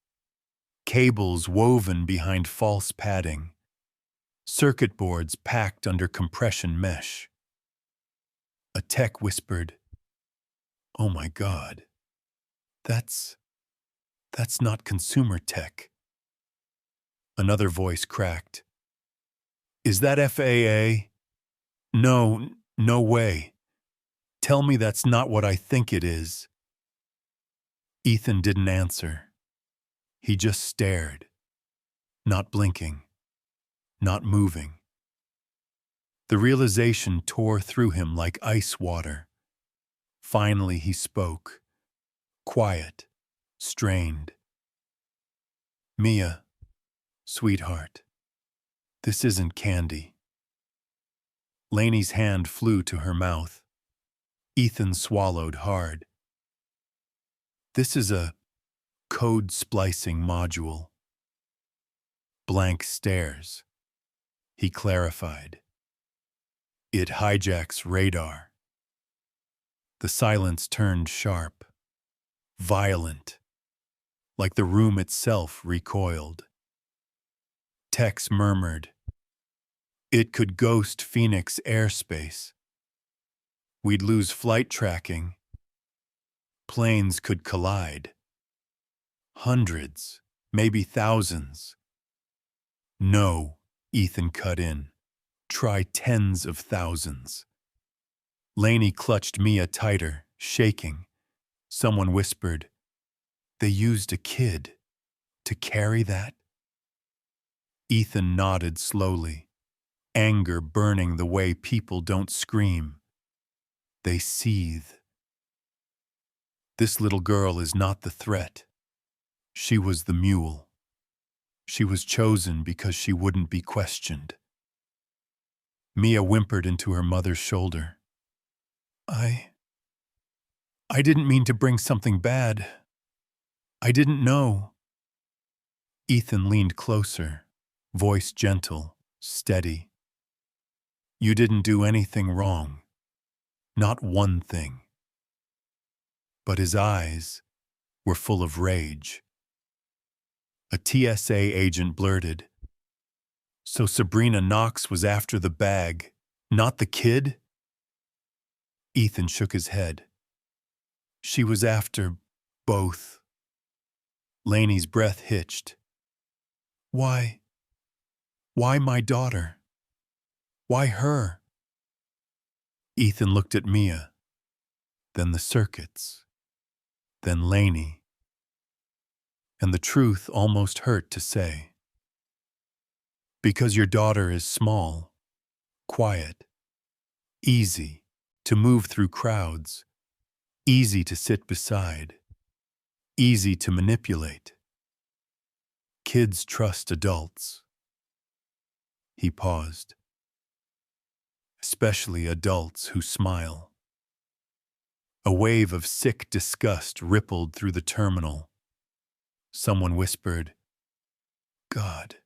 cables woven behind false padding, circuit boards packed under compression mesh. A tech whispered, "Oh my God, that's not consumer tech." Another voice cracked, "Is that FAA? No, no way. Tell me that's not what I think it is." Ethan didn't answer. He just stared, not blinking, not moving. The realization tore through him like ice water. Finally he spoke, quiet, strained. "Mia, sweetheart, this isn't candy." Lainey's hand flew to her mouth. Ethan swallowed hard. "This is a code splicing module." Blank stares. He clarified. "It hijacks radar." The silence turned sharp, violent, like the room itself recoiled. Tex murmured, "It could ghost Phoenix airspace. We'd lose flight tracking. Planes could collide. Hundreds, maybe thousands." "No," Ethan cut in. "Try tens of thousands." Laney clutched Mia tighter, shaking. Someone whispered, "They used a kid to carry that?" Ethan nodded slowly, anger burning the way people don't scream. They seethe. This little girl is not the threat. She was the mule. She was chosen because she wouldn't be questioned. Mia whimpered into her mother's shoulder. I didn't mean to bring something bad. I didn't know." Ethan leaned closer, voice gentle, steady. "You didn't do anything wrong. Not one thing." But his eyes were full of rage. A TSA agent blurted, "So Sabrina Knox was after the bag, not the kid?" Ethan shook his head. "She was after both." Laney's breath hitched. Why my daughter? Why her?" Ethan looked at Mia, then the circuits, then Laney. And the truth almost hurt to say. "Because your daughter is small, quiet, easy to move through crowds, easy to sit beside, easy to manipulate. Kids trust adults." He paused. "Especially adults who smile." A wave of sick disgust rippled through the terminal. Someone whispered, "God,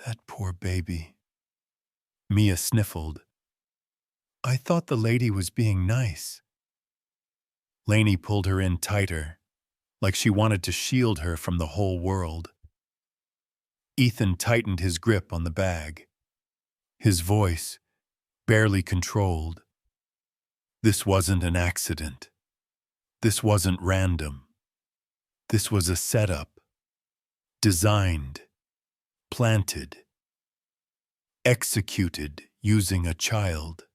that poor baby." Mia sniffled. "I thought the lady was being nice." Laney pulled her in tighter, like she wanted to shield her from the whole world. Ethan tightened his grip on the bag. His voice, barely controlled. This wasn't an accident. This wasn't random. This was a setup. Designed, planted, executed using a child.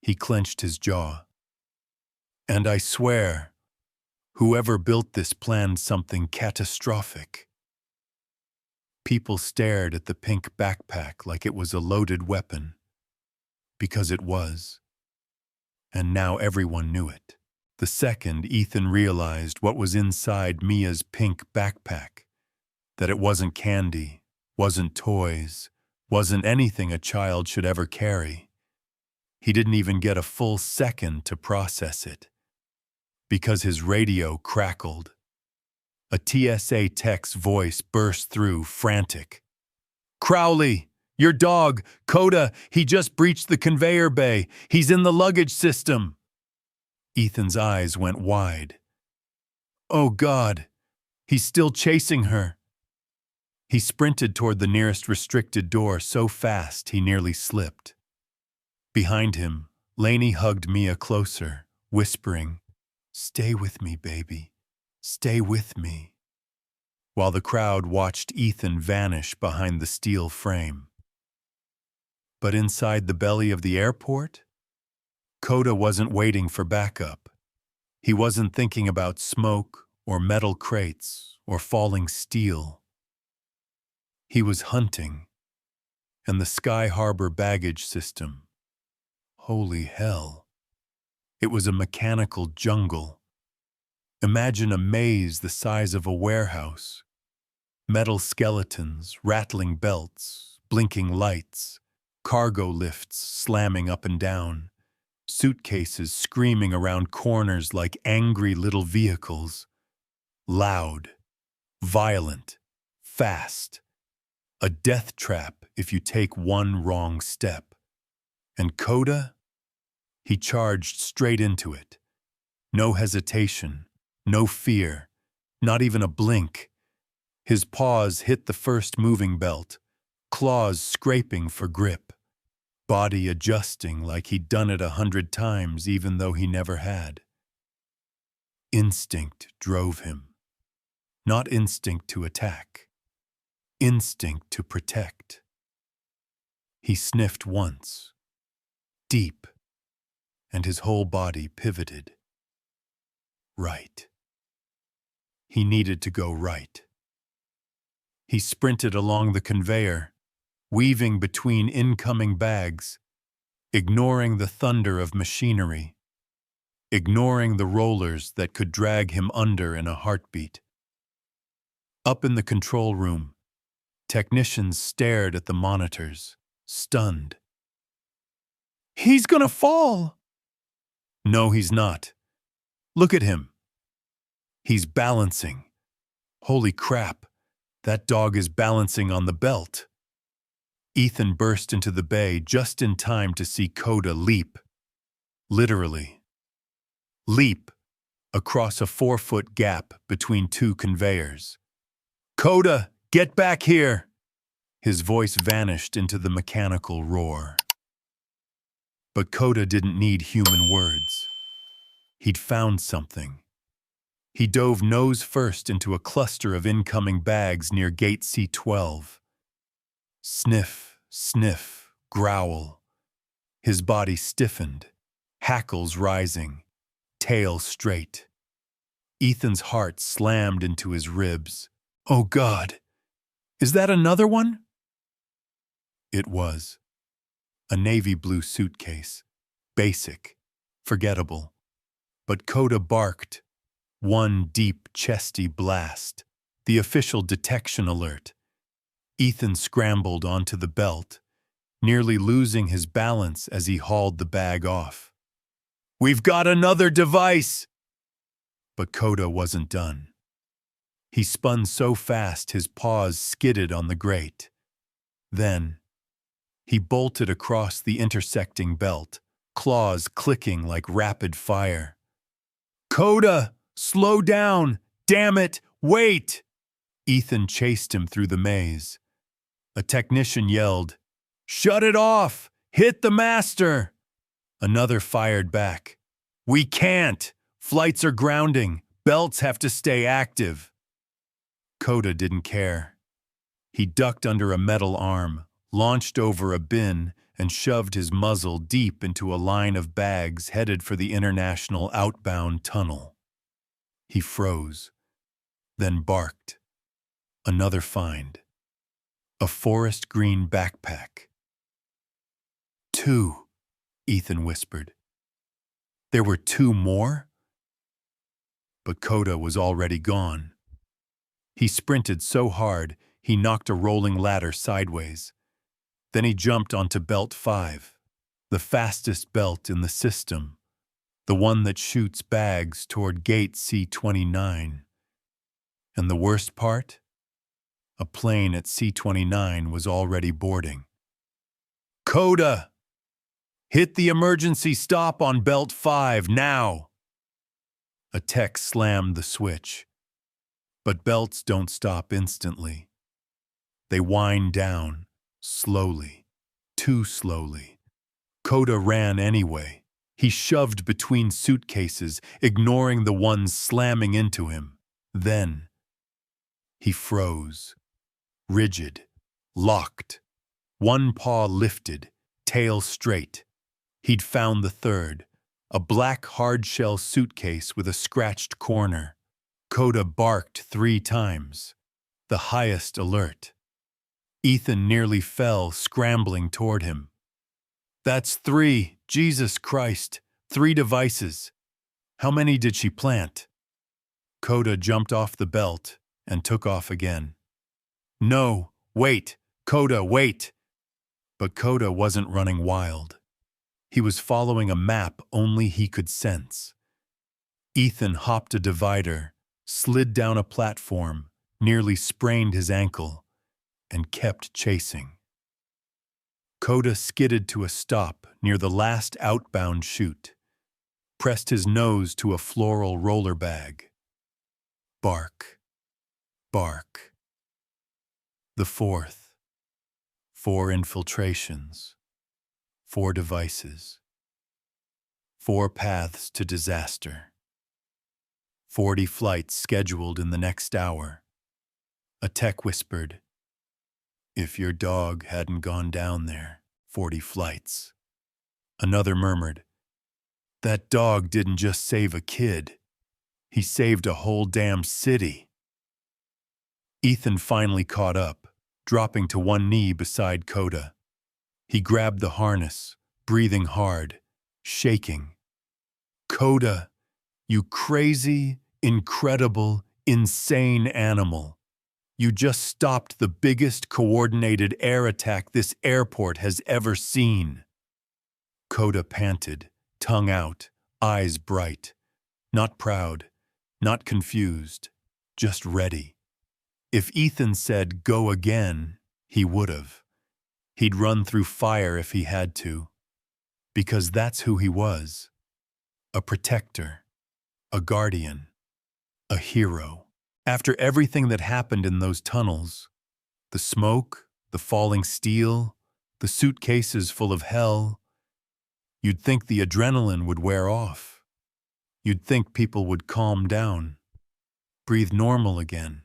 He clenched his jaw. And I swear, whoever built this planned something catastrophic. People stared at the pink backpack like it was a loaded weapon. Because it was. And now everyone knew it. The second Ethan realized what was inside Mia's pink backpack, that it wasn't candy, wasn't toys, wasn't anything a child should ever carry. He didn't even get a full second to process it. Because his radio crackled. A TSA tech's voice burst through, frantic. "Crowley, your dog, Coda, he just breached the conveyor bay. He's in the luggage system." Ethan's eyes went wide. Oh God, he's still chasing her. He sprinted toward the nearest restricted door so fast he nearly slipped. Behind him, Lainey hugged Mia closer, whispering, "Stay with me, baby. Stay with me." While the crowd watched Ethan vanish behind the steel frame. But inside the belly of the airport, Coda wasn't waiting for backup. He wasn't thinking about smoke or metal crates or falling steel. He was hunting. And the Sky Harbor baggage system. Holy hell. It was a mechanical jungle. Imagine a maze the size of a warehouse. Metal skeletons, rattling belts, blinking lights, cargo lifts slamming up and down, suitcases screaming around corners like angry little vehicles. Loud, violent, fast. A death trap if you take one wrong step. And Coda? He charged straight into it. No hesitation, no fear, not even a blink. His paws hit the first moving belt, claws scraping for grip, body adjusting like he'd done it 100 times even though he never had. Instinct drove him. Not instinct to attack. Instinct to protect. He sniffed once, deep, and his whole body pivoted. Right. He needed to go right. He sprinted along the conveyor, weaving between incoming bags, ignoring the thunder of machinery, ignoring the rollers that could drag him under in a heartbeat. Up in the control room, technicians stared at the monitors, stunned. "He's gonna fall!" "No, he's not. Look at him. He's balancing. Holy crap, that dog is balancing on the belt." Ethan burst into the bay just in time to see Coda leap. Literally. Leap across a 4-foot gap between two conveyors. "Coda, get back here!" His voice vanished into the mechanical roar. But Coda didn't need human words. He'd found something. He dove nose first into a cluster of incoming bags near gate C12. Sniff, sniff, growl. His body stiffened, hackles rising, tail straight. Ethan's heart slammed into his ribs. Oh God, is that another one? It was. A navy blue suitcase. Basic, forgettable. But Coda barked. One deep, chesty blast. The official detection alert. Ethan scrambled onto the belt, nearly losing his balance as he hauled the bag off. "We've got another device!" But Coda wasn't done. He spun so fast his paws skidded on the grate. Then, he bolted across the intersecting belt, claws clicking like rapid fire. "Coda, slow down! Damn it! Wait!" Ethan chased him through the maze. A technician yelled, "Shut it off! Hit the master!" Another fired back. "We can't! Flights are grounding. Belts have to stay active." Coda didn't care. He ducked under a metal arm, launched over a bin, and shoved his muzzle deep into a line of bags headed for the international outbound tunnel. He froze, then barked. Another find. A forest green backpack. "Two," Ethan whispered. There were two more? But Coda was already gone. He sprinted so hard, he knocked a rolling ladder sideways. Then he jumped onto Belt 5, the fastest belt in the system, the one that shoots bags toward Gate C-29. And the worst part? A plane at C-29 was already boarding. "Coda! Hit the emergency stop on Belt 5, now!" A tech slammed the switch. But belts don't stop instantly. They wind down, slowly, too slowly. Coda ran anyway. He shoved between suitcases, ignoring the ones slamming into him. Then he froze, rigid, locked. One paw lifted, tail straight. He'd found the third, a black hard-shell suitcase with a scratched corner. Coda barked 3 times, the highest alert. Ethan nearly fell, scrambling toward him. "That's 3, Jesus Christ, 3 devices. How many did she plant?" Coda jumped off the belt and took off again. "No, wait, Coda, wait!" But Coda wasn't running wild. He was following a map only he could sense. Ethan hopped a divider, slid down a platform, nearly sprained his ankle, and kept chasing. Coda skidded to a stop near the last outbound chute, pressed his nose to a floral roller bag. Bark, bark. The fourth. 4 infiltrations. 4 devices. 4 paths to disaster. 40 flights scheduled in the next hour. A tech whispered, "If your dog hadn't gone down there, 40 flights." Another murmured, "That dog didn't just save a kid. He saved a whole damn city." Ethan finally caught up, dropping to one knee beside Coda. He grabbed the harness, breathing hard, shaking. "Coda, you crazy, incredible, insane animal. You just stopped the biggest coordinated air attack this airport has ever seen." Coda panted, tongue out, eyes bright. Not proud, not confused, just ready. If Ethan said, "Go again," he would've. He'd run through fire if he had to. Because that's who he was. A protector, a guardian, a hero. After everything that happened in those tunnels, the smoke, the falling steel, the suitcases full of hell, you'd think the adrenaline would wear off. You'd think people would calm down, breathe normal again,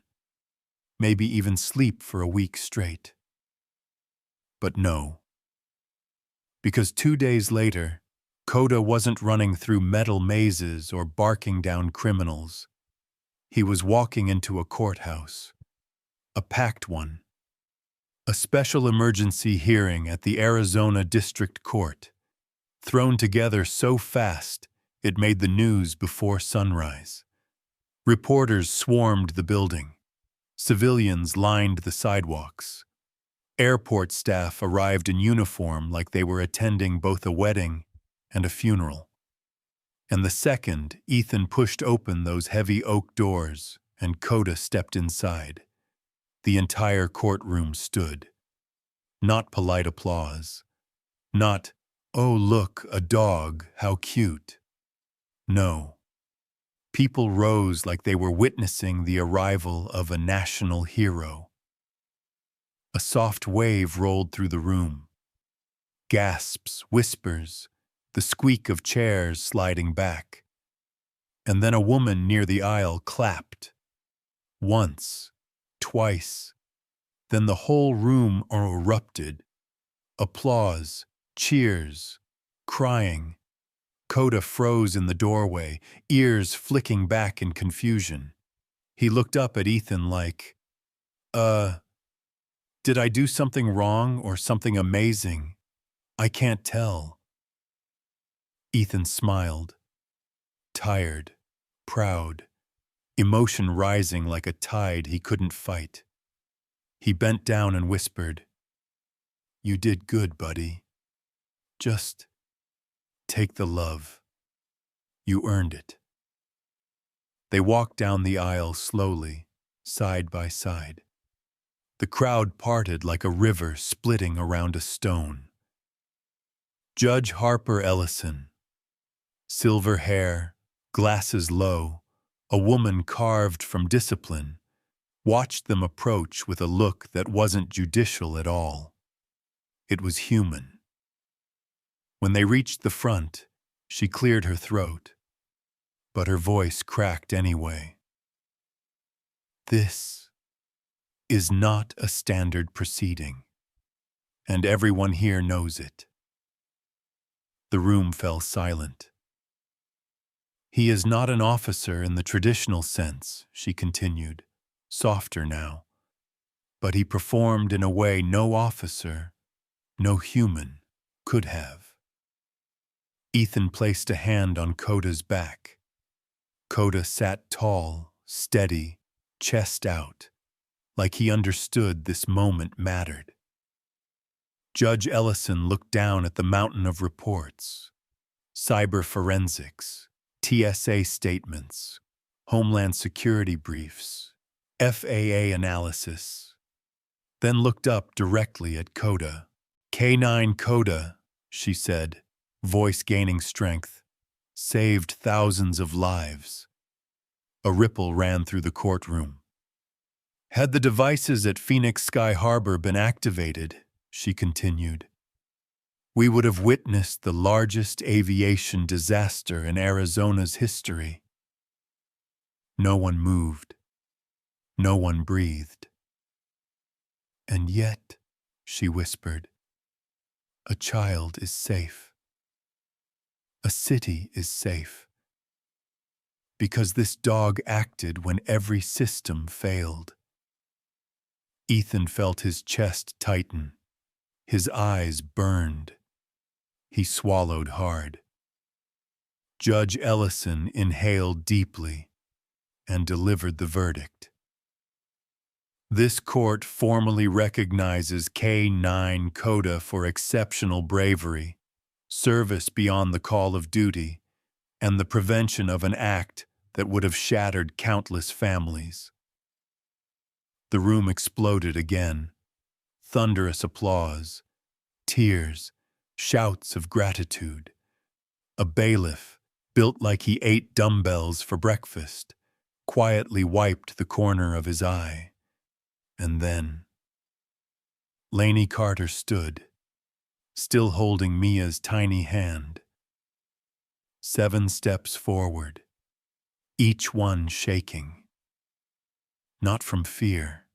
maybe even sleep for a week straight. But no. Because 2 days later, Coda wasn't running through metal mazes or barking down criminals. He was walking into a courthouse, a packed one. A special emergency hearing at the Arizona District Court, thrown together so fast it made the news before sunrise. Reporters swarmed the building. Civilians lined the sidewalks. Airport staff arrived in uniform like they were attending both a wedding and a funeral. And the second Ethan pushed open those heavy oak doors and Coda stepped inside, the entire courtroom stood. Not polite applause. Not, "Oh look, a dog, how cute." No. People rose like they were witnessing the arrival of a national hero. A soft wave rolled through the room. Gasps, whispers, the squeak of chairs sliding back. And then a woman near the aisle clapped. Once, twice. Then the whole room erupted. Applause, cheers, crying. Coda froze in the doorway, ears flicking back in confusion. He looked up at Ethan like, did I do something wrong or something amazing? I can't tell. Ethan smiled. Tired, proud, emotion rising like a tide he couldn't fight. He bent down and whispered, "You did good, buddy. Just take the love. You earned it." They walked down the aisle slowly, side by side. The crowd parted like a river splitting around a stone. Judge Harper Ellison, silver hair, glasses low, a woman carved from discipline, watched them approach with a look that wasn't judicial at all. It was human. When they reached the front, she cleared her throat, but her voice cracked anyway. This is not a standard proceeding, and everyone here knows it. The room fell silent. He is not an officer in the traditional sense, she continued, softer now, but he performed in a way no officer, no human, could have. Ethan placed a hand on Coda's back. Coda sat tall, steady, chest out, like he understood this moment mattered. Judge Ellison looked down at the mountain of reports, cyber forensics, TSA statements, Homeland Security briefs, FAA analysis, then looked up directly at Coda. "K9 Coda," she said, voice gaining strength, "saved thousands of lives." A ripple ran through the courtroom. Had the devices at Phoenix Sky Harbor been activated, she continued, we would have witnessed the largest aviation disaster in Arizona's history. No one moved. No one breathed. And yet, she whispered, a child is safe. A city is safe. Because this dog acted when every system failed. Ethan felt his chest tighten. His eyes burned. He swallowed hard. Judge Ellison inhaled deeply and delivered the verdict. This court formally recognizes K9 Coda for exceptional bravery, service beyond the call of duty, and the prevention of an act that would have shattered countless families. The room exploded again. Thunderous applause, tears, shouts of gratitude. A bailiff, built like he ate dumbbells for breakfast, quietly wiped the corner of his eye. And then Lainey Carter stood, still holding Mia's tiny hand. 7 steps forward, each one shaking. Not from fear,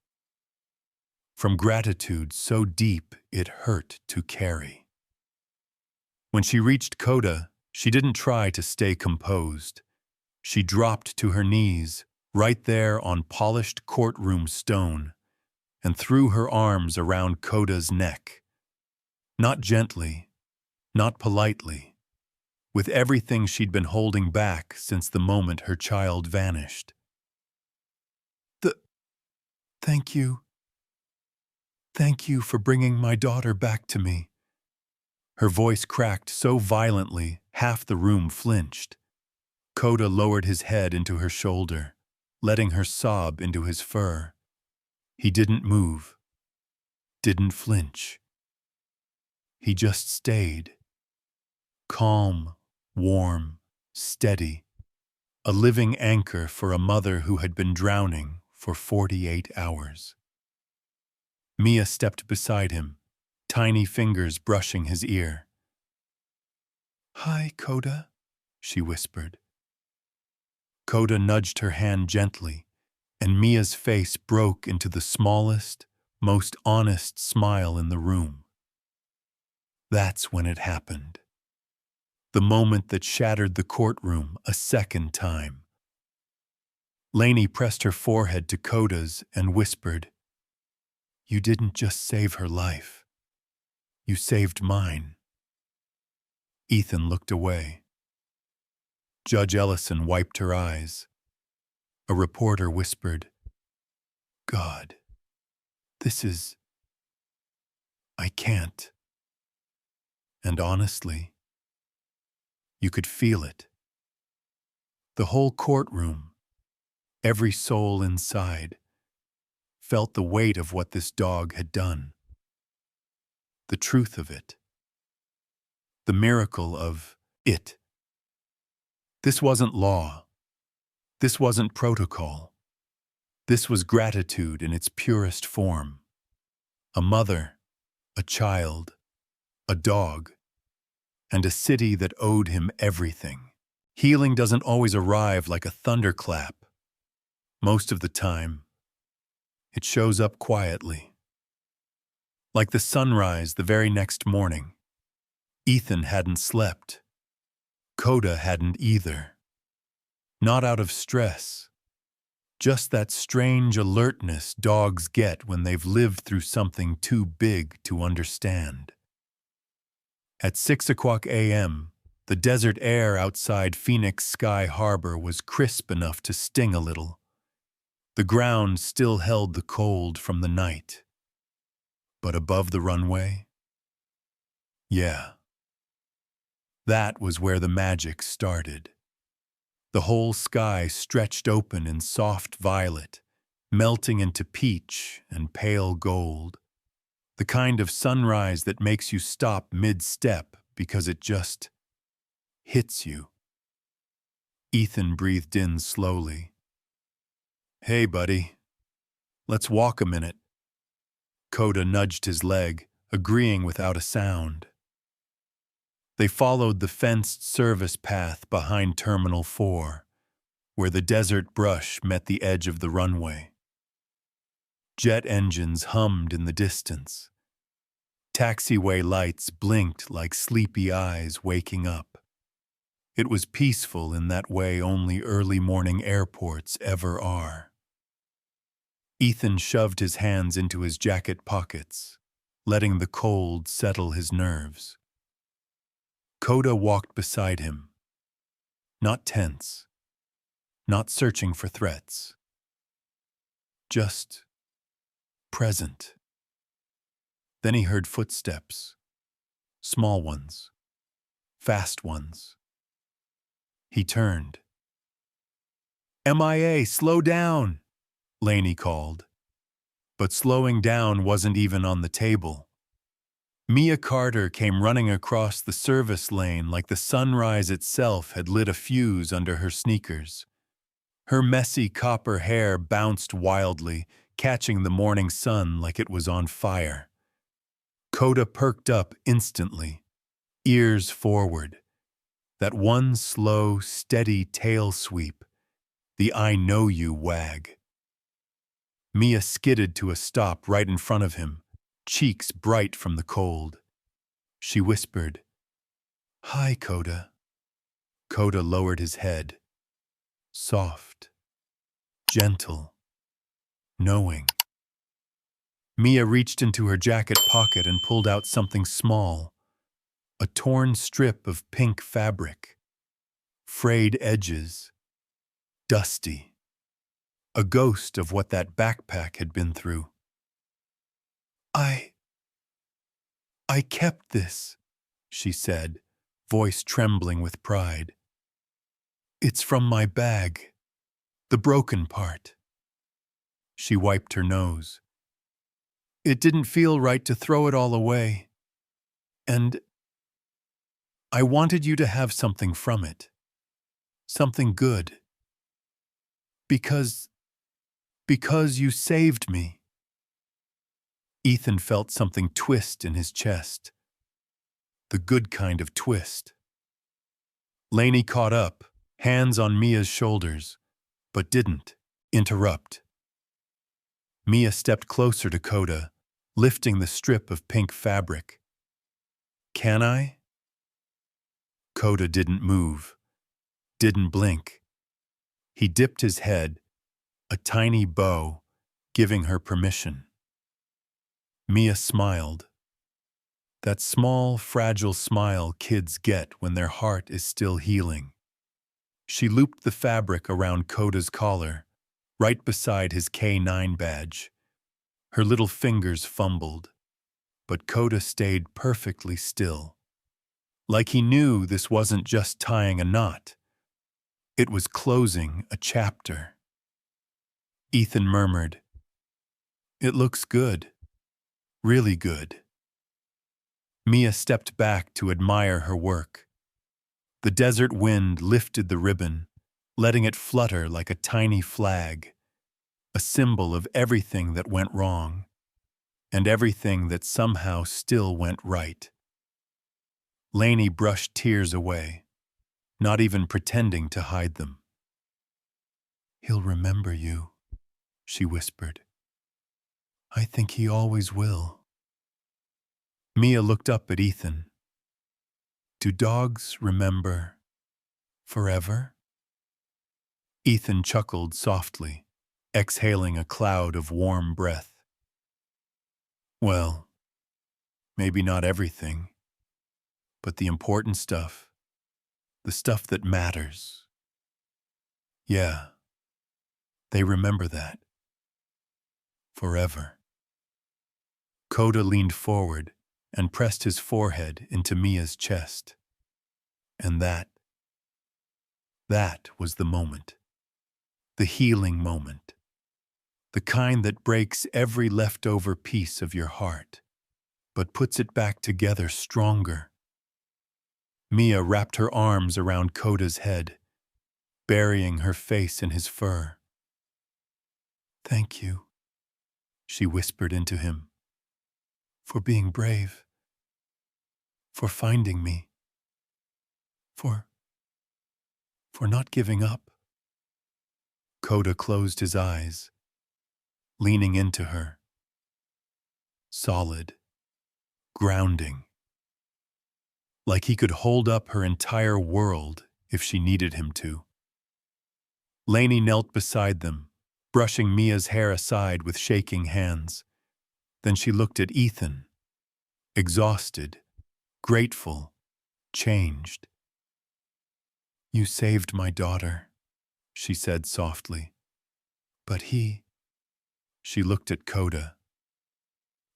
from gratitude so deep it hurt to carry. When she reached Coda, she didn't try to stay composed. She dropped to her knees, right there on polished courtroom stone, and threw her arms around Coda's neck. Not gently, not politely, with everything she'd been holding back since the moment her child vanished. Thank you. Thank you for bringing my daughter back to me." Her voice cracked so violently, half the room flinched. Coda lowered his head into her shoulder, letting her sob into his fur. He didn't move, didn't flinch. He just stayed. Calm, warm, steady. A living anchor for a mother who had been drowning for 48 hours. Mia stepped beside him, tiny fingers brushing his ear. "Hi, Coda," she whispered. Coda nudged her hand gently, and Mia's face broke into the smallest, most honest smile in the room. That's when it happened. The moment that shattered the courtroom a second time. Lainey pressed her forehead to Coda's and whispered, "You didn't just save her life. You saved mine." Ethan looked away. Judge Ellison wiped her eyes. A reporter whispered, "God, this is... I can't." And honestly, you could feel it. The whole courtroom, every soul inside, felt the weight of what this dog had done. The truth of it. The miracle of it. This wasn't law. This wasn't protocol. This was gratitude in its purest form. A mother, a child, a dog, and a city that owed him everything. Healing doesn't always arrive like a thunderclap. Most of the time, it shows up quietly. Like the sunrise the very next morning. Ethan hadn't slept. Coda hadn't either. Not out of stress. Just that strange alertness dogs get when they've lived through something too big to understand. At 6 a.m., the desert air outside Phoenix Sky Harbor was crisp enough to sting a little. The ground still held the cold from the night. But above the runway? Yeah. That was where the magic started. The whole sky stretched open in soft violet, melting into peach and pale gold. The kind of sunrise that makes you stop mid-step because it just hits you. Ethan breathed in slowly. "Hey, buddy. Let's walk a minute." Coda nudged his leg, agreeing without a sound. They followed the fenced service path behind Terminal 4, where the desert brush met the edge of the runway. Jet engines hummed in the distance. Taxiway lights blinked like sleepy eyes waking up. It was peaceful in that way only early morning airports ever are. Ethan shoved his hands into his jacket pockets, letting the cold settle his nerves. Coda walked beside him, not tense, not searching for threats, just present. Then he heard footsteps, small ones, fast ones. He turned. "MIA, slow down," Lainey called. But slowing down wasn't even on the table. Mia Carter came running across the service lane like the sunrise itself had lit a fuse under her sneakers. Her messy copper hair bounced wildly, catching the morning sun like it was on fire. Coda perked up instantly, ears forward. That one slow, steady tail sweep, the "I know you" wag. Mia skidded to a stop right in front of him, cheeks bright from the cold. She whispered, "Hi, Coda." Coda lowered his head. Soft, gentle, knowing. Mia reached into her jacket pocket and pulled out something small, a torn strip of pink fabric, frayed edges, dusty, a ghost of what that backpack had been through. I kept this," she said, voice trembling with pride. "It's from my bag, the broken part." She wiped her nose. "It didn't feel right to throw it all away. And I wanted you to have something from it. Something good. Because you saved me." Ethan felt something twist in his chest. The good kind of twist. Lainey caught up, hands on Mia's shoulders, but didn't interrupt. Mia stepped closer to Coda, lifting the strip of pink fabric. "Can I?" Coda didn't move, didn't blink. He dipped his head, a tiny bow, giving her permission. Mia smiled. That small, fragile smile kids get when their heart is still healing. She looped the fabric around Coda's collar, right beside his K9 badge. Her little fingers fumbled, but Coda stayed perfectly still. Like he knew this wasn't just tying a knot. It was closing a chapter. Ethan murmured, "It looks good. Really good." Mia stepped back to admire her work. The desert wind lifted the ribbon, letting it flutter like a tiny flag, a symbol of everything that went wrong, and everything that somehow still went right. Lainey brushed tears away, not even pretending to hide them. "He'll remember you," she whispered. "I think he always will." Mia looked up at Ethan. "Do dogs remember forever?" Ethan chuckled softly, exhaling a cloud of warm breath. "Well, maybe not everything, but the important stuff, the stuff that matters. Yeah, they remember that. Forever." Coda leaned forward and pressed his forehead into Mia's chest. And that was the moment. The healing moment. The kind that breaks every leftover piece of your heart, but puts it back together stronger. Mia wrapped her arms around Coda's head, burying her face in his fur. "Thank you," she whispered into him, "for being brave, for finding me, for not giving up." Coda closed his eyes, leaning into her. Solid, grounding. Like he could hold up her entire world if she needed him to. Lainey knelt beside them, brushing Mia's hair aside with shaking hands. Then she looked at Ethan, exhausted, grateful, changed. "You saved my daughter," she said softly. "But he," she looked at Coda,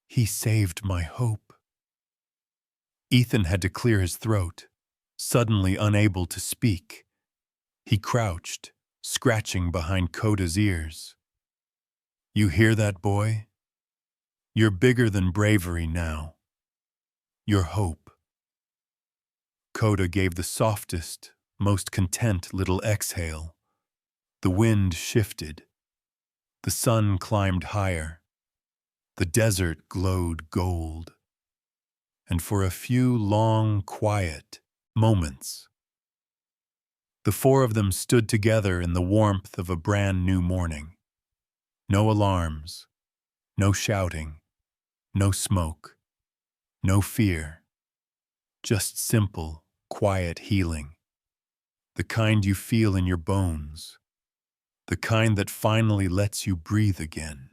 "he saved my hope." Ethan had to clear his throat, suddenly unable to speak. He crouched, scratching behind Coda's ears. "You hear that, boy? You're bigger than bravery now. You're hope." Coda gave the softest, most content little exhale. The wind shifted. The sun climbed higher. The desert glowed gold. And for a few long, quiet moments, the four of them stood together in the warmth of a brand new morning. No alarms, no shouting, no smoke, no fear. Just simple, quiet healing. The kind you feel in your bones. The kind that finally lets you breathe again.